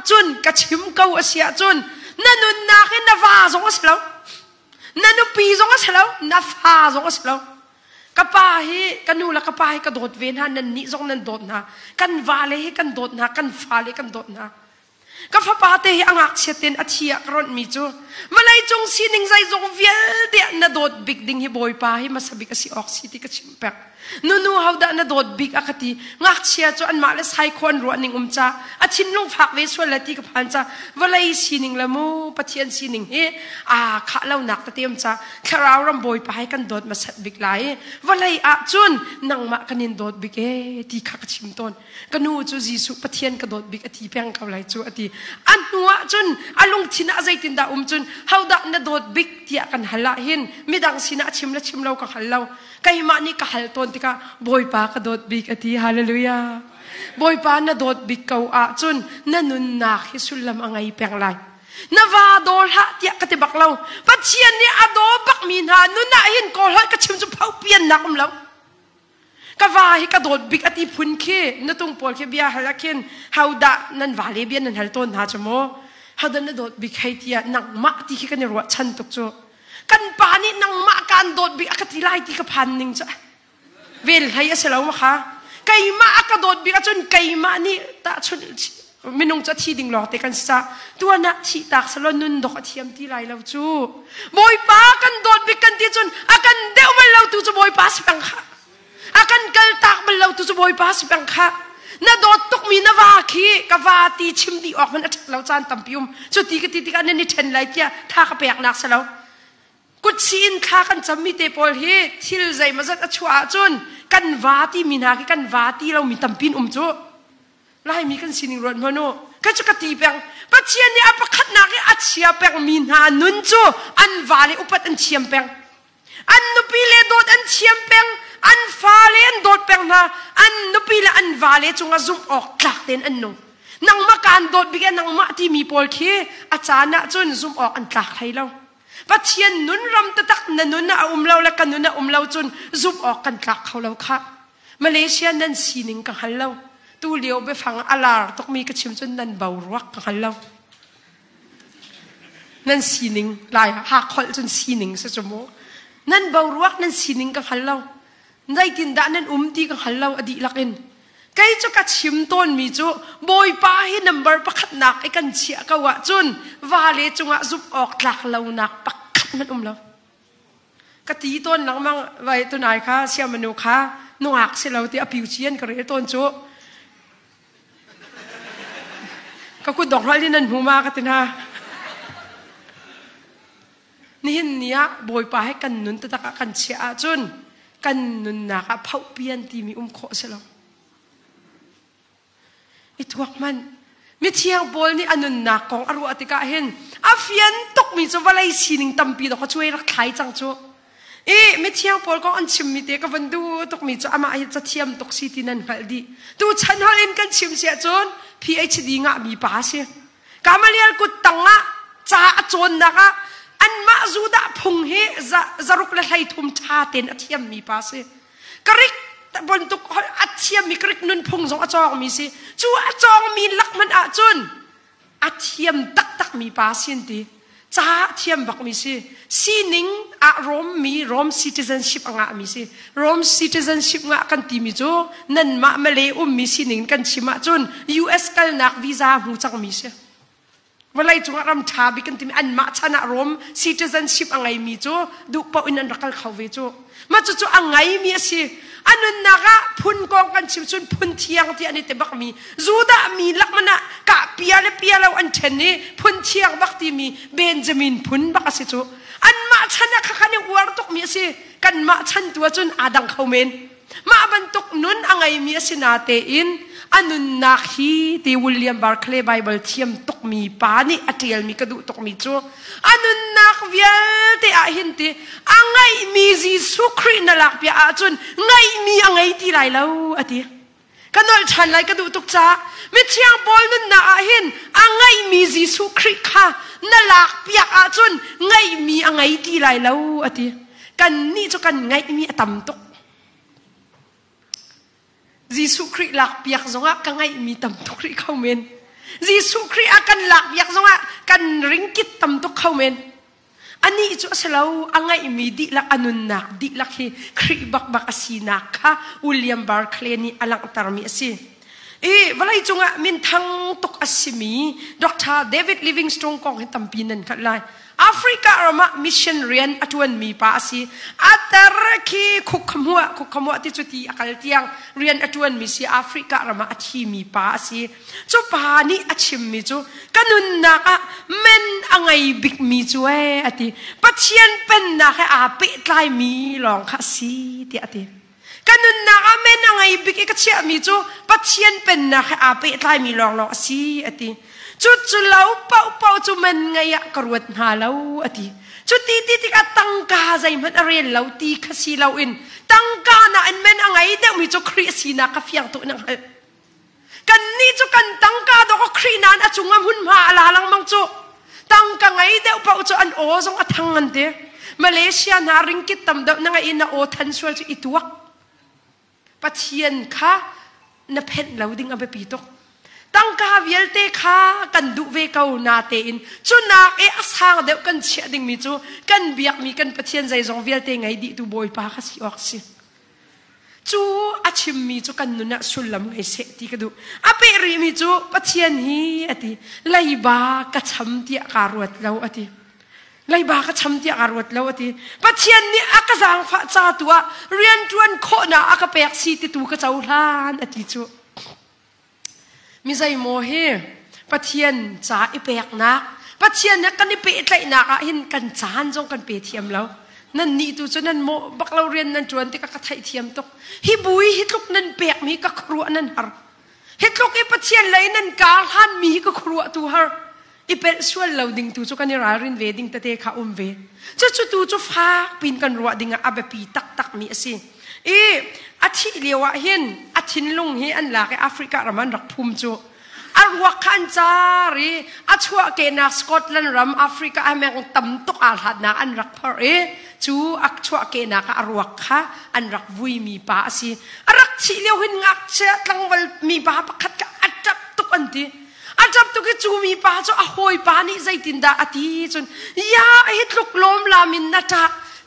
จุนกระชิมเกาอาเซียจุนนั่นนุนนักให้นาฟาสงอาศิเรานั่นนุปีสงอาศิเรานาฟาสงอาศิเรากป้าให้กันนูละกป้าให้กระโดดเวียนหันนั่นนี่จงนั่นโดดนะกันวาเลยให้กันโดดนะกันฟ้าเลยกันโดดนะก็ฟ้าป้าเตะอังอักเสียเต็นอัจฉริยะร้อนมีจูเวลาจงสีนิ่งใจจงเวียนเดียนโดดบิ๊กดิ่งให้บอยป้าให้มาสบิกสิออกสิที่กระชิมแปกนูเขาด่านโดดบิ๊กอักตีงักเชียจูอันมาเลสไฮคอนรัวนิ่งจ้าอัจฉินลงฝักเวสวลที่กับพันจ้าเวลาสีนิ่งละมูปะเทียนสีนิ่งเฮข้าเล่าหนักตะเตียมจ้าข้าราวรำบอยป้าให้กันโดดมาสบิกไหลเวลาจุนนังมากันยินโดดบิ๊กที่ข้ากระชิมต้นกันนูจูจีสุปะเทียนกระโดดบิ๊กที่เพียงเขาไหลจูอตีอันนัวจุนอารมณ์ที่น่าใจตินดาจุนเฮาด่านโดดบิ๊กที่กันฮัลละหินไม่ดังสินะชิมละชิมเราก็ฮัลเราไก่มานี่ก็ฮัลต้นที่ก็บอยป้ากระโดดบิ๊กที่ฮาเลลูยาบอยป้าน่ะโดดบิ๊กเขาจุนนั่นนุนนักฮิสุลลามอะไรเพียงไรนาวาโดลฮะที่กติบักเราปัจเจียนนี่อโดบักมีนานุนน่ะหินก็เลยก็ชิมจะเผาเปลี่ยนนักเราก็ว่าให้กระโดดบิ๊กอติพุนขี้นั่นตรงปอลขี้เบียร์ฮัลเคนเฮาด่านั่นวาเลเบียนนั่นฮัลต้นหาจมูกเฮาดันโดดบิ๊กให้ที่นังมาที่ขี้กันรัวชันตุกจูกันปานี่นังมาการโดดบิ๊กอคติไลที่กับพันหนึ่งจ้ะเวลให้เสร็จแล้วมั้งคะ kaima akadot bi ka chun kaima ni ta chun minung cha thi ding lo te kan sa tuana thi tak salon nun dok athiam ti lai lo chu boy pa kan dot bi kan ti chun akan deu mal lo tu chu boy pa sipang kha akan kal tak mal lo tu chu boy pa sipang kha na dot tok mi na wa khi ka wa ti chim di ok man athak lo chan tampium chu ti ka ni then lai tia tha ka pek nak salo kut sin kha kan chammi te pol hi thil zai mazat achua chun kan wa ti mi na ki kan wa ti lo mi tampin chu lai mi kan sining ron mano ka chu ka ti peng pachian ni apakhat na ki achia peng min ha nun chu an wale upat an chiam peng an nupi le dot an chiam peng an fale an dot peng na an nupi le an wale chunga zum ok tlak ten an no nang ma kan dot bi nang ma ti mi pol khi achana chun zum ok an tlak thai lo pachian nun ram ta tak na nun na umlo la kan nun na umlo chun zum ok kan tlak khau lo kha Malaysia nan sining ka halo tu liu be phang alar tok mi ka chim chun nan bau ruak ka halo nan sining lai ha khol chun sining sa chomo nan bau ruak nan sining ka halo nai tin da nan ti ka halo adi lakin kai chu ka chim ton mi chu boy pa hi number pakhat nak ai kan chia ka wa chun wale chunga zup ok tlak lo nak pakhat man lo ka ti ton nang mang vai tu nai kha sia manu kha nuak se lo ti apiu chian ka re ton chu ka ku dok hali nan huma ka tin ha ni hin nia boy pa hai kan nun ta ka kan chia chun kan nun na ka phau pian ti mi kho se lo ituak man mi thiang bol ni anun na kong aru atika hen afian tok mi chu walai sining tampi do ka chuai rak thai chang chu mi thiang bol ko an chim mi te ka vandu tok mi chu ama ai cha thiam tok si ti nan haldi tu chan hal in kan chim sia chon PhD nga mi pa se kamalial ku tanga cha chon na ka an ma zu da phung he zaruk la hai thum tha ten athiam mi pa se karik bon tuk athiam mi krik nun phung jong achong mi si chu achong mi lak man a chun athiam tak tak mi pa sin ti cha thiam bak mi si sining a rom citizenship anga mi si rom citizenship nga kan ti mi jo nan ma male mi sining kan chima chun US kal nak visa hu chang mi si walai chunga ram tha bi kan ti an ma chana rom citizenship angai mi jo du pa in an rakal khawe jo ma chu angai mi si anun naga phun kong kan chim chun phun thiang ti ani te bak mi zuda mi lakmana ka pialo an theni phun thiang bak ti mi Benjamin phun bak asi chu an ma chana kha khani war tok mi si kan ma chan tu chun adang khomen ma ban tok nun angai mi asina te in anun nakhi ti William Barclay Bible thiam tok mi pa ni atial mi kadu tok mi chu anun nak vial te a hin ti angai mi Jesu Christ na lak pia a chun ngai mi angai ti lai lo ati kanol chan lai kadu tok cha mi thiang bol nun na a hin angai mi Jesu Christ kha na lak pia a chun ngai mi angai ti lai lo ati kan ni chu kan ngai mi atam tok Jesu Christ lak piak zonga kangai mi tam tok ri khomen Jesu Christ akan lak piak zonga kan ringkit tam tok khomen ani chu selaw angai mi di lak anun nak di lak hi khri bak asina kha William Barclay ni alang tarmi asi walai chunga min thang tok asimi Dr. David Livingstone kong hitam pinan khalai Africa rama mission rian atuan mi pa asi atarki khukhamwa ti chuti akal tiang rian atuan mi si Africa rama athi mi pa asi chu pa ni achim mi chu kanun na ka men angai big mi chu ati pachian pen na ka ape tlai mi long kha si ti ati kanun na ka men angai big ka chia mi chu pachian pen na ka ape tlai mi long lo si ati chu lau pau chu men ngaya karwat ha lau ati chu ti ka tangka zai man arian lau ti khasi lau in tangka na en men angai de mi chu Christ na ka fiang to nang kan ni chu kan tangka do ko Christ na achungam hun ma ala lang mang chu tangka ngai de pau chu an o zong athang an de Malaysia na ringkit tam do na ngai na o than swal chu ituak pathian kha na phet lau ding abe pi tok tangka vielte kha kan du ve kau na te in chuna asang de kan chia ding mi chu kan biak mi kan pathian zai zong vielte ngai di tu boy pa kha si ok si จูอาชิมมีจูกันนุนะสุลลัมไงเสติกดูอาเปรีมีจูปัจเจียนฮีอติไลบากระชำที่การวดเราอติไลบากระชำที่การวดเราอติปัจเจียนนี่อากาศางฟ้าจ้าตัวเรียนจวนโคนะอากาเปียกสีติตูกระเจ้าล้านอติจูมิใจโมเฮปัจเจียนจ้าอีเปียกนักปัจเจียนนักกันอีเปียกใจนักหินกันจานจงกันเปียเทียมแล้วนั่นนี่ตัวจนนั่นโมบักเราเรียนนั่นจวนที่ก็กระไทยเทียมตกฮิบุยฮิตลุกนั่นเปียกมีก็ครัวนั่นฮาร์ฮิตลุกไอ้ปัจเจียนเลยนั่นกาหันมีก็ครัวตัวฮาร์อีเป็ดส่วนเราดิ่งตัวจกันนี่รารินเวดิ่งตะเตะข้าเวจะจุดตัวจะฟ้าปีนกันรัวดิ่งอาเบปีตักมีสิอาทิเลียวเห็นอาทินลุงเห็นอันหลักแอฟริการามันรักภูมิจูอารวกขันจารีอาชัวเกนักสกอตแลนด์รัมแอฟริกาแมงตั้มตุกอาลัดนักอันรักพอจูอักชัวเกนักอารวกข้าอันรักวุยมีป้าสิรักชิเลียวหินงักเชะตั้งวันมีป้าประคัดกับอัจับตุกอันทีอัจับตุกจูมีป้าจูอาหอยป้านี่ใจตินดาอติจนยาฮิตลุกลมลามินนัท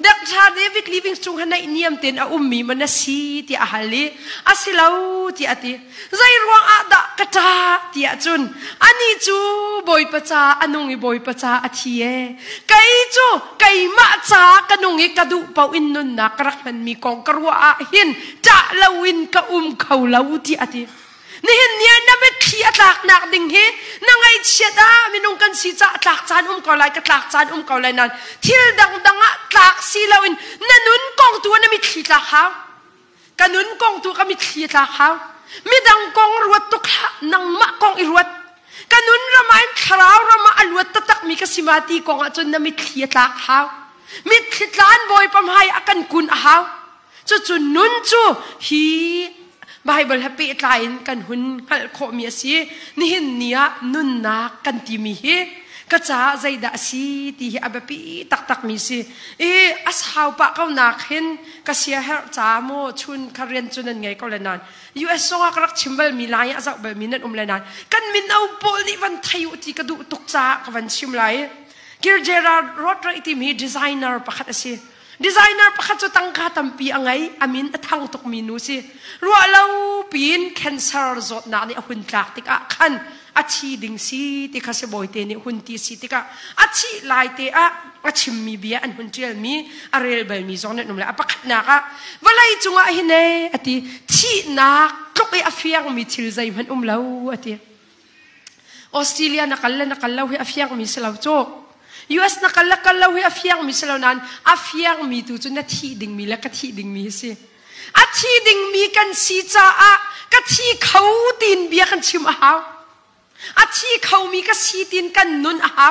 ดักชาเดวิดลิวิงสตุงฮันในนิยมเต็นอามีมันสีที่อาฮัลีอาศิลาวที่อติใจรวงอาดากตาที่อาจุนอันนี้จูบอยปะจาอันนุ่งบอยปะจาอาทีเอไก่จูไก่มาจากนุ่งกระดูเป่าอินนุนนักรักมันมีกองกรัวอาหินจะลาวินกะเขาลาวที่อตินี่เห็นเนี่ยนั่นไม่ขี้ตากหนักดิ่งเฮนั่งไอเชียดามีนุ่งกันสีจะตากจานเกาไลก็ตากจานเกาไลนั่นที่ดังอ่ะตากสีลาวินนั่นนุ่นกองตัวนั่นมีขี้ตากเขากันนุ่นกองตัวก็มีขี้ตากเขามีดังกองรวดตุกละนังมะกองอีรวดกันนุ่นรำไมคราวรำมาอรวดตักมีกสิมาตีกองจนนั่นมีขี้ตากเขามีขี้ตานบอยปั๊มให้อากันกุนเขาจุนนุ่นจูฮีไบเบิลแฮปปี้ไลน์กันหุ่นฮัลโคมีสินี่เห็นเนี่ยนุนนักกันที่มีเฮก็จะใจด่าสิที่อาเบปีตักมีสิอาสาวปะเขาหนักเห็นก็เสียเหตุจ้าโมชุนคาเรียนจุนนั่นไงก็เลยนั่น US ส่งกระชิมเบลมีลายอาจะแบบมีนั่นเลยนั่นกันมินเอาโบลิวันไทยอุติกระดูตุกจ้ากับวันชิมไลกิร์เจราร์รถไรที่มีดีไซเนอร์ปะคัดสิดีไซเนอร์ประคัตจะตั้งค่าตั้มปีอะไรอามินทั้งตุกมีนูสิรัวเราปีนแคนเซอร์จดนานี่หุ่นจากติกะขันอาชีดิ่งสิติกะเสบอยเตนี่หุ่นตีสิติกะอาชีลายเตะอาชิมมีเบียอันหุ่นเจลมีอาเรลเบลมีจงเนี่ยนุ่มเลยประคัตนักเวลาจุงอาหินเนอติที่นักทุกไออาฟียงมีทิลใจมันเล่าอติออสเตรเลียนักเล่าให้อาฟียงมีเสลาโจUS นักเล่าให้อาฟียงมีเสลานั้นอาฟียงมีตัวจุนที่ดิ่งมีและก็ที่ดิ่งมีสิอาที่ดิ่งมีกันสีจ้าก็ที่เขาตีนเบียกันชิมเอาอาที่เขามีก็สีตีนกันนุนเอา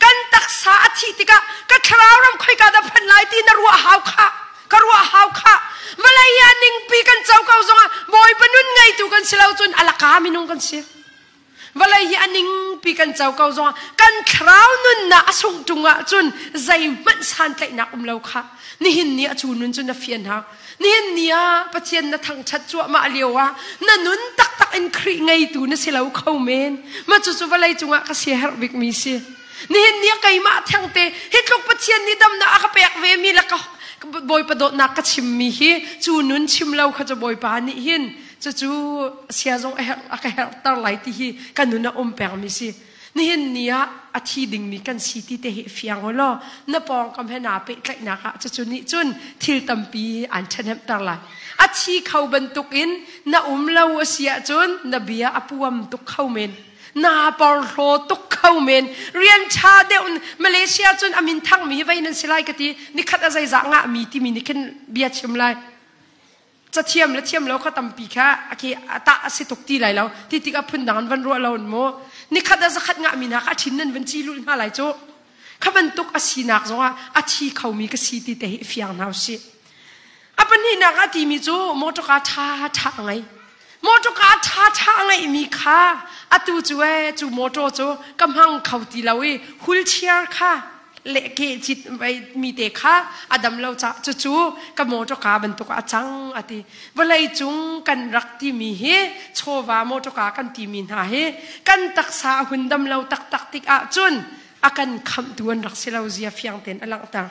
กันตักษาอาที่ติกะก็คราวรำค่อยกันพันหลายตีนรัวเอาค่ะก็รัวเอาค่ะมาเลยยานิงปีกันเจ้าเขาส่งบอยปนุนไงตัวกันเสลาจุนอลากามินุงกันเสียเวลาเฮียนิงปีกันเจ้าเก่าจงกันคราวนุนน่ะส่งจุงอ่ะจุนใจมันสันใจนักเราค่ะนี่เห็นเนี่ยจูนุนจุนน่ะเฟียนฮะนี่เห็นเนี่ยปะเทียนน่ะทางชัดจั่วมาเลียวอ่ะนั่นนุนตักอินครีไงตัวน่ะเสียเราเข้าเมนมาจู่ๆเวลาจุงอ่ะก็เสียฮาร์บิกมีเสียนี่เห็นเนี่ยไก่มาทางเตะเฮ็ดลูกปะเทียนนี่ดำน่ะก็เปียกเวมีแล้วก็บอยประโดดนักก็ชิมมีฮีจูนุนชิมเราเขาจะบอยปานี่เห็นจู่ๆเสียจงเฮตาไลที่ฮีกันนุนน่ะแปลงมีสินี่เห็นเนี่ยอาทิตย์ดิ่งมีกันสีที่เตะเฟียงอ๋อล่ะน่ะปองกำแพงนาเปะใกล้นักจู่ๆนี่จุนทิลตัมปีอันเชนเฮตาไลอาทิตย์เขาบรรทุกอินน่ะเราเสียจุนน่ะเบียอปวมตุกเข้าเมนนาปอลโรตุกเข้าเมนเรียนชาเดอุนมาเลเซียจุนอามินทั้งมีไว้นั่นสิไลกันทีนี่ขัดอะไรจากงะมีที่มีนี่ขึ้นเบียชิมไลจะเทียมแล้วเขาตั้มปีค่ะโอเคตาสิตกตีไหลแล้วที่ติกาพุ่นดังวันรัวเราโมนี่ขัดจะขัดงะมีนักอาชินนั่นวันจีลุนมาไหลโจข้ามันตุกอาชีนักจงอาชีเขามีกษีติเตะเฟียงนาวสิอาเป็นนี่นักอาทีมีโจโมตุกาท่าไงโมตุกาท่าไงมีค่ะอาตูจูโมโตโจกำลังเขาตีเราหุลเชียร์ค่ะเละเกจิตไปมีเด็กค่ะอดัมเราจะจู่ๆกับโมตุกาบรรทุกอาจังอาทิเวลาจุงกันรักที่มีเฮโชวาโมตุกากันที่มีหาเฮกันตักษาหุ่นดำเราตักติกอาจุนอากันคำดวนรักเสลาเสียเฟียงเต็นอลังตา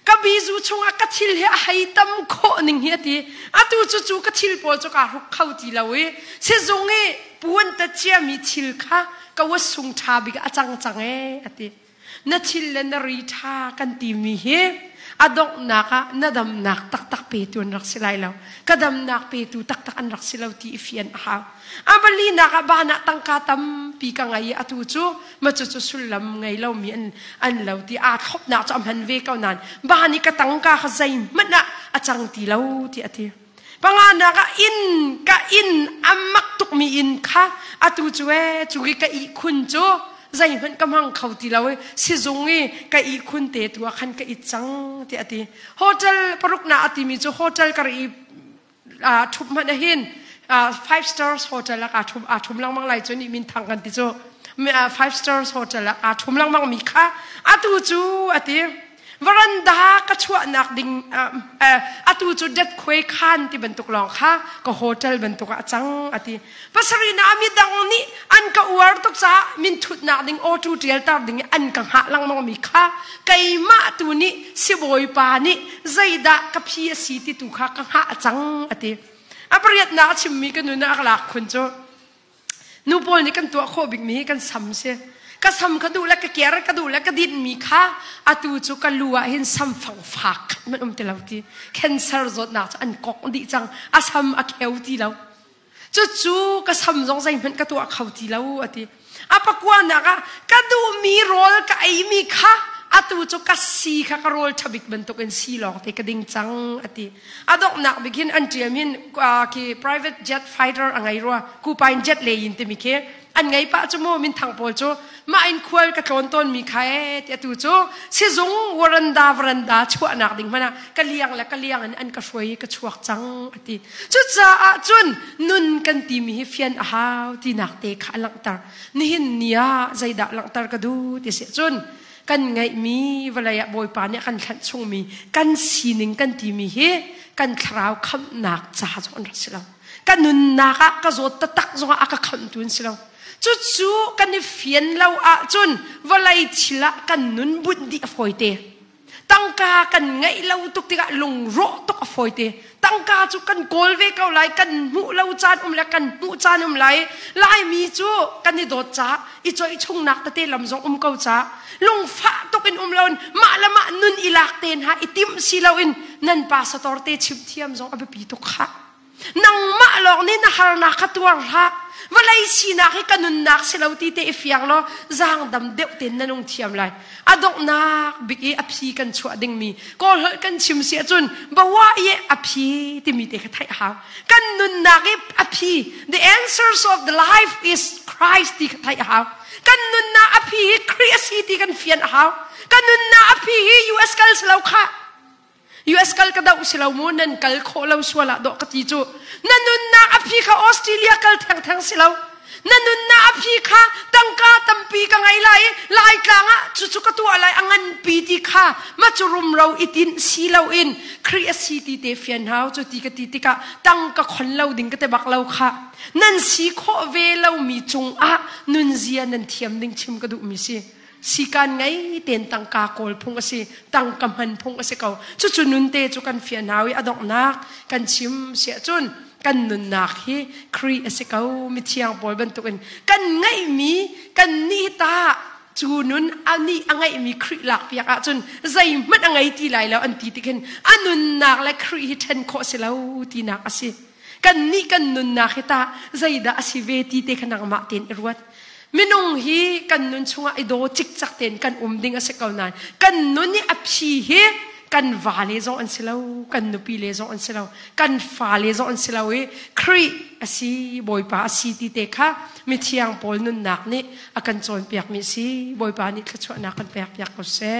ka bizu chunga ka thil he hai tam kho ning hi ti atu chu chu ka thil pol chu ka ruk khau ti lawe se zonge puan ta chia mi thil kha ka wa sung tha bi ka chang chang e ati na thil le na ri tha kan ti mi he adok naka nadam nak tak tak pe tu rak silai law kadam nak pe tu tak tak an rak silaw ti ifian ha abali naka bana tangka tam pi ka ngai atu chu ma chu chu sulam ngai law mi an law ti a khop na cham han ve ka nan bani ka tangka kha zai mana achang ti law ti ati pangana ka in amak tuk mi in kha atu chu e chu ka I khun chu zai man kamang khauti lawe si zongi ka I khun te tu khan ka I chang ti ati hotel paruk na ati mi chu hotel kar I thup man hin 5 stars hotel la ka thum lang mang lai chu ni min thang kan ti chu 5 stars hotel la ka thum lang mang mi kha atu chu ati varanda ka chua nak ding atu chu det khoi khan ti bentuk long kha ka hotel bentuk achang ati pasari na ami dang ni an ka uar tok cha min thut nak ding o tu tial tar ding an ka ha lang mang mi kha kai ma tu ni si boi pa ni zaida ka phi si ti tu kha ka ha achang ati apariat na chim mi ka nu na ak lak khun cho nu pol ni kan tu kho big mi kan sam se ka sam ka du la ka ker ka du la ka din mi kha atu chu ka lua hin sam phang phak man te lauti cancer zot na an kok di chang asam a kheu ti lo chu ka sam jong zai man ka tu a khau ti lo ati apakwa na ka du mi rol ka ai mi kha atu chu ka si kha ka rol thabik bentuk en si lok te ka ding chang ati adok nak begin an tiamin ki private jet fighter angai ro ku pain jet le in te mi ke an ngai pa chu mo min thang pol chu ma in khwal ka ton ton mi khae te tu chu si zung waranda chu anak ding mana kaliang an ka shoi ka chuak chang ati chu cha a chun nun kan ti mi hi fian a haw ti nak te kha lang tar ni hin nia zaida lang tar ka du ti se chun kan ngai mi walaya boy pa ne kan khan chung mi kan sining kan ti mi he kan khrau kham nak cha jon ra silaw kan nun naka ka zot ta tak zonga aka kham tun silaw chu kan ni fian lau a chun walai chila kan nun bun di foite tangka kan ngai lau tuk tika lung ro tok foite tangka chu kan golve kau lai kan mu lau chan la kan mu chan lai mi chu kan ni dot cha I choi chung nak ta te lam zong kau cha lung fa tokin laun ma lama nun ilak ten ha itim silawin nan pa sa torte chip thiam zong abe pi tok kha nang ma lok ni na har na khatwar ha walai sina ki kanun nak silaw ti te ifyang lo zang dam deu ten nanung thiam lai adok nak bigi apsi kan chua ding mi kol hol kan chim sia chun bawa ye apsi ti mi te khathai ha kan nun nak apsi the answers of the life is Christ ti khathai ha kan nun na apsi creasi ti kan fian ha kan nun na apsi US kal silaw kha US kal kada usilaw mo nan kal kholaw swala do kati chu nanun na aphi kha Australia kal thang silaw nanun na aphi kha tangka tampi ka ngai lai ka nga chu ka tu alai angan pi ti kha ma churum ro itin silaw in creativity te fian how chu ti ka tangka khonlaw ding ka te baklaw kha nan si kho ve law mi chung a nun zia nan thiam ding chim ka du mi si sikan ngai ten tangka kol phung ase tangkam han phung ase kau chu nun te chu kan fian hawi adok nak kan chim sia chun kan nun nak hi kri ase kau mi thiang bol ban tukin kan ngai mi kan ni ta chu nun ani angai mi kri lak pia ka chun zai mat angai ti lai law an ti tiken anun nak la kri hi then kho se lau ti nak ase kan ni kan nun nak ta zaida ase ve ti te khanang ma ten ruat minung hi kan nun chunga ido chik chak ten kan ding ase kaunan kan nun ni aphi hi kan vale zo an silaw kan nupi le zo an silaw kan fa le zo an silaw e kri asi boy pa asi ti te kha mi thiang pol nun nak ni akan chon piak mi si boy pa ni ka chwa na kan piak ko se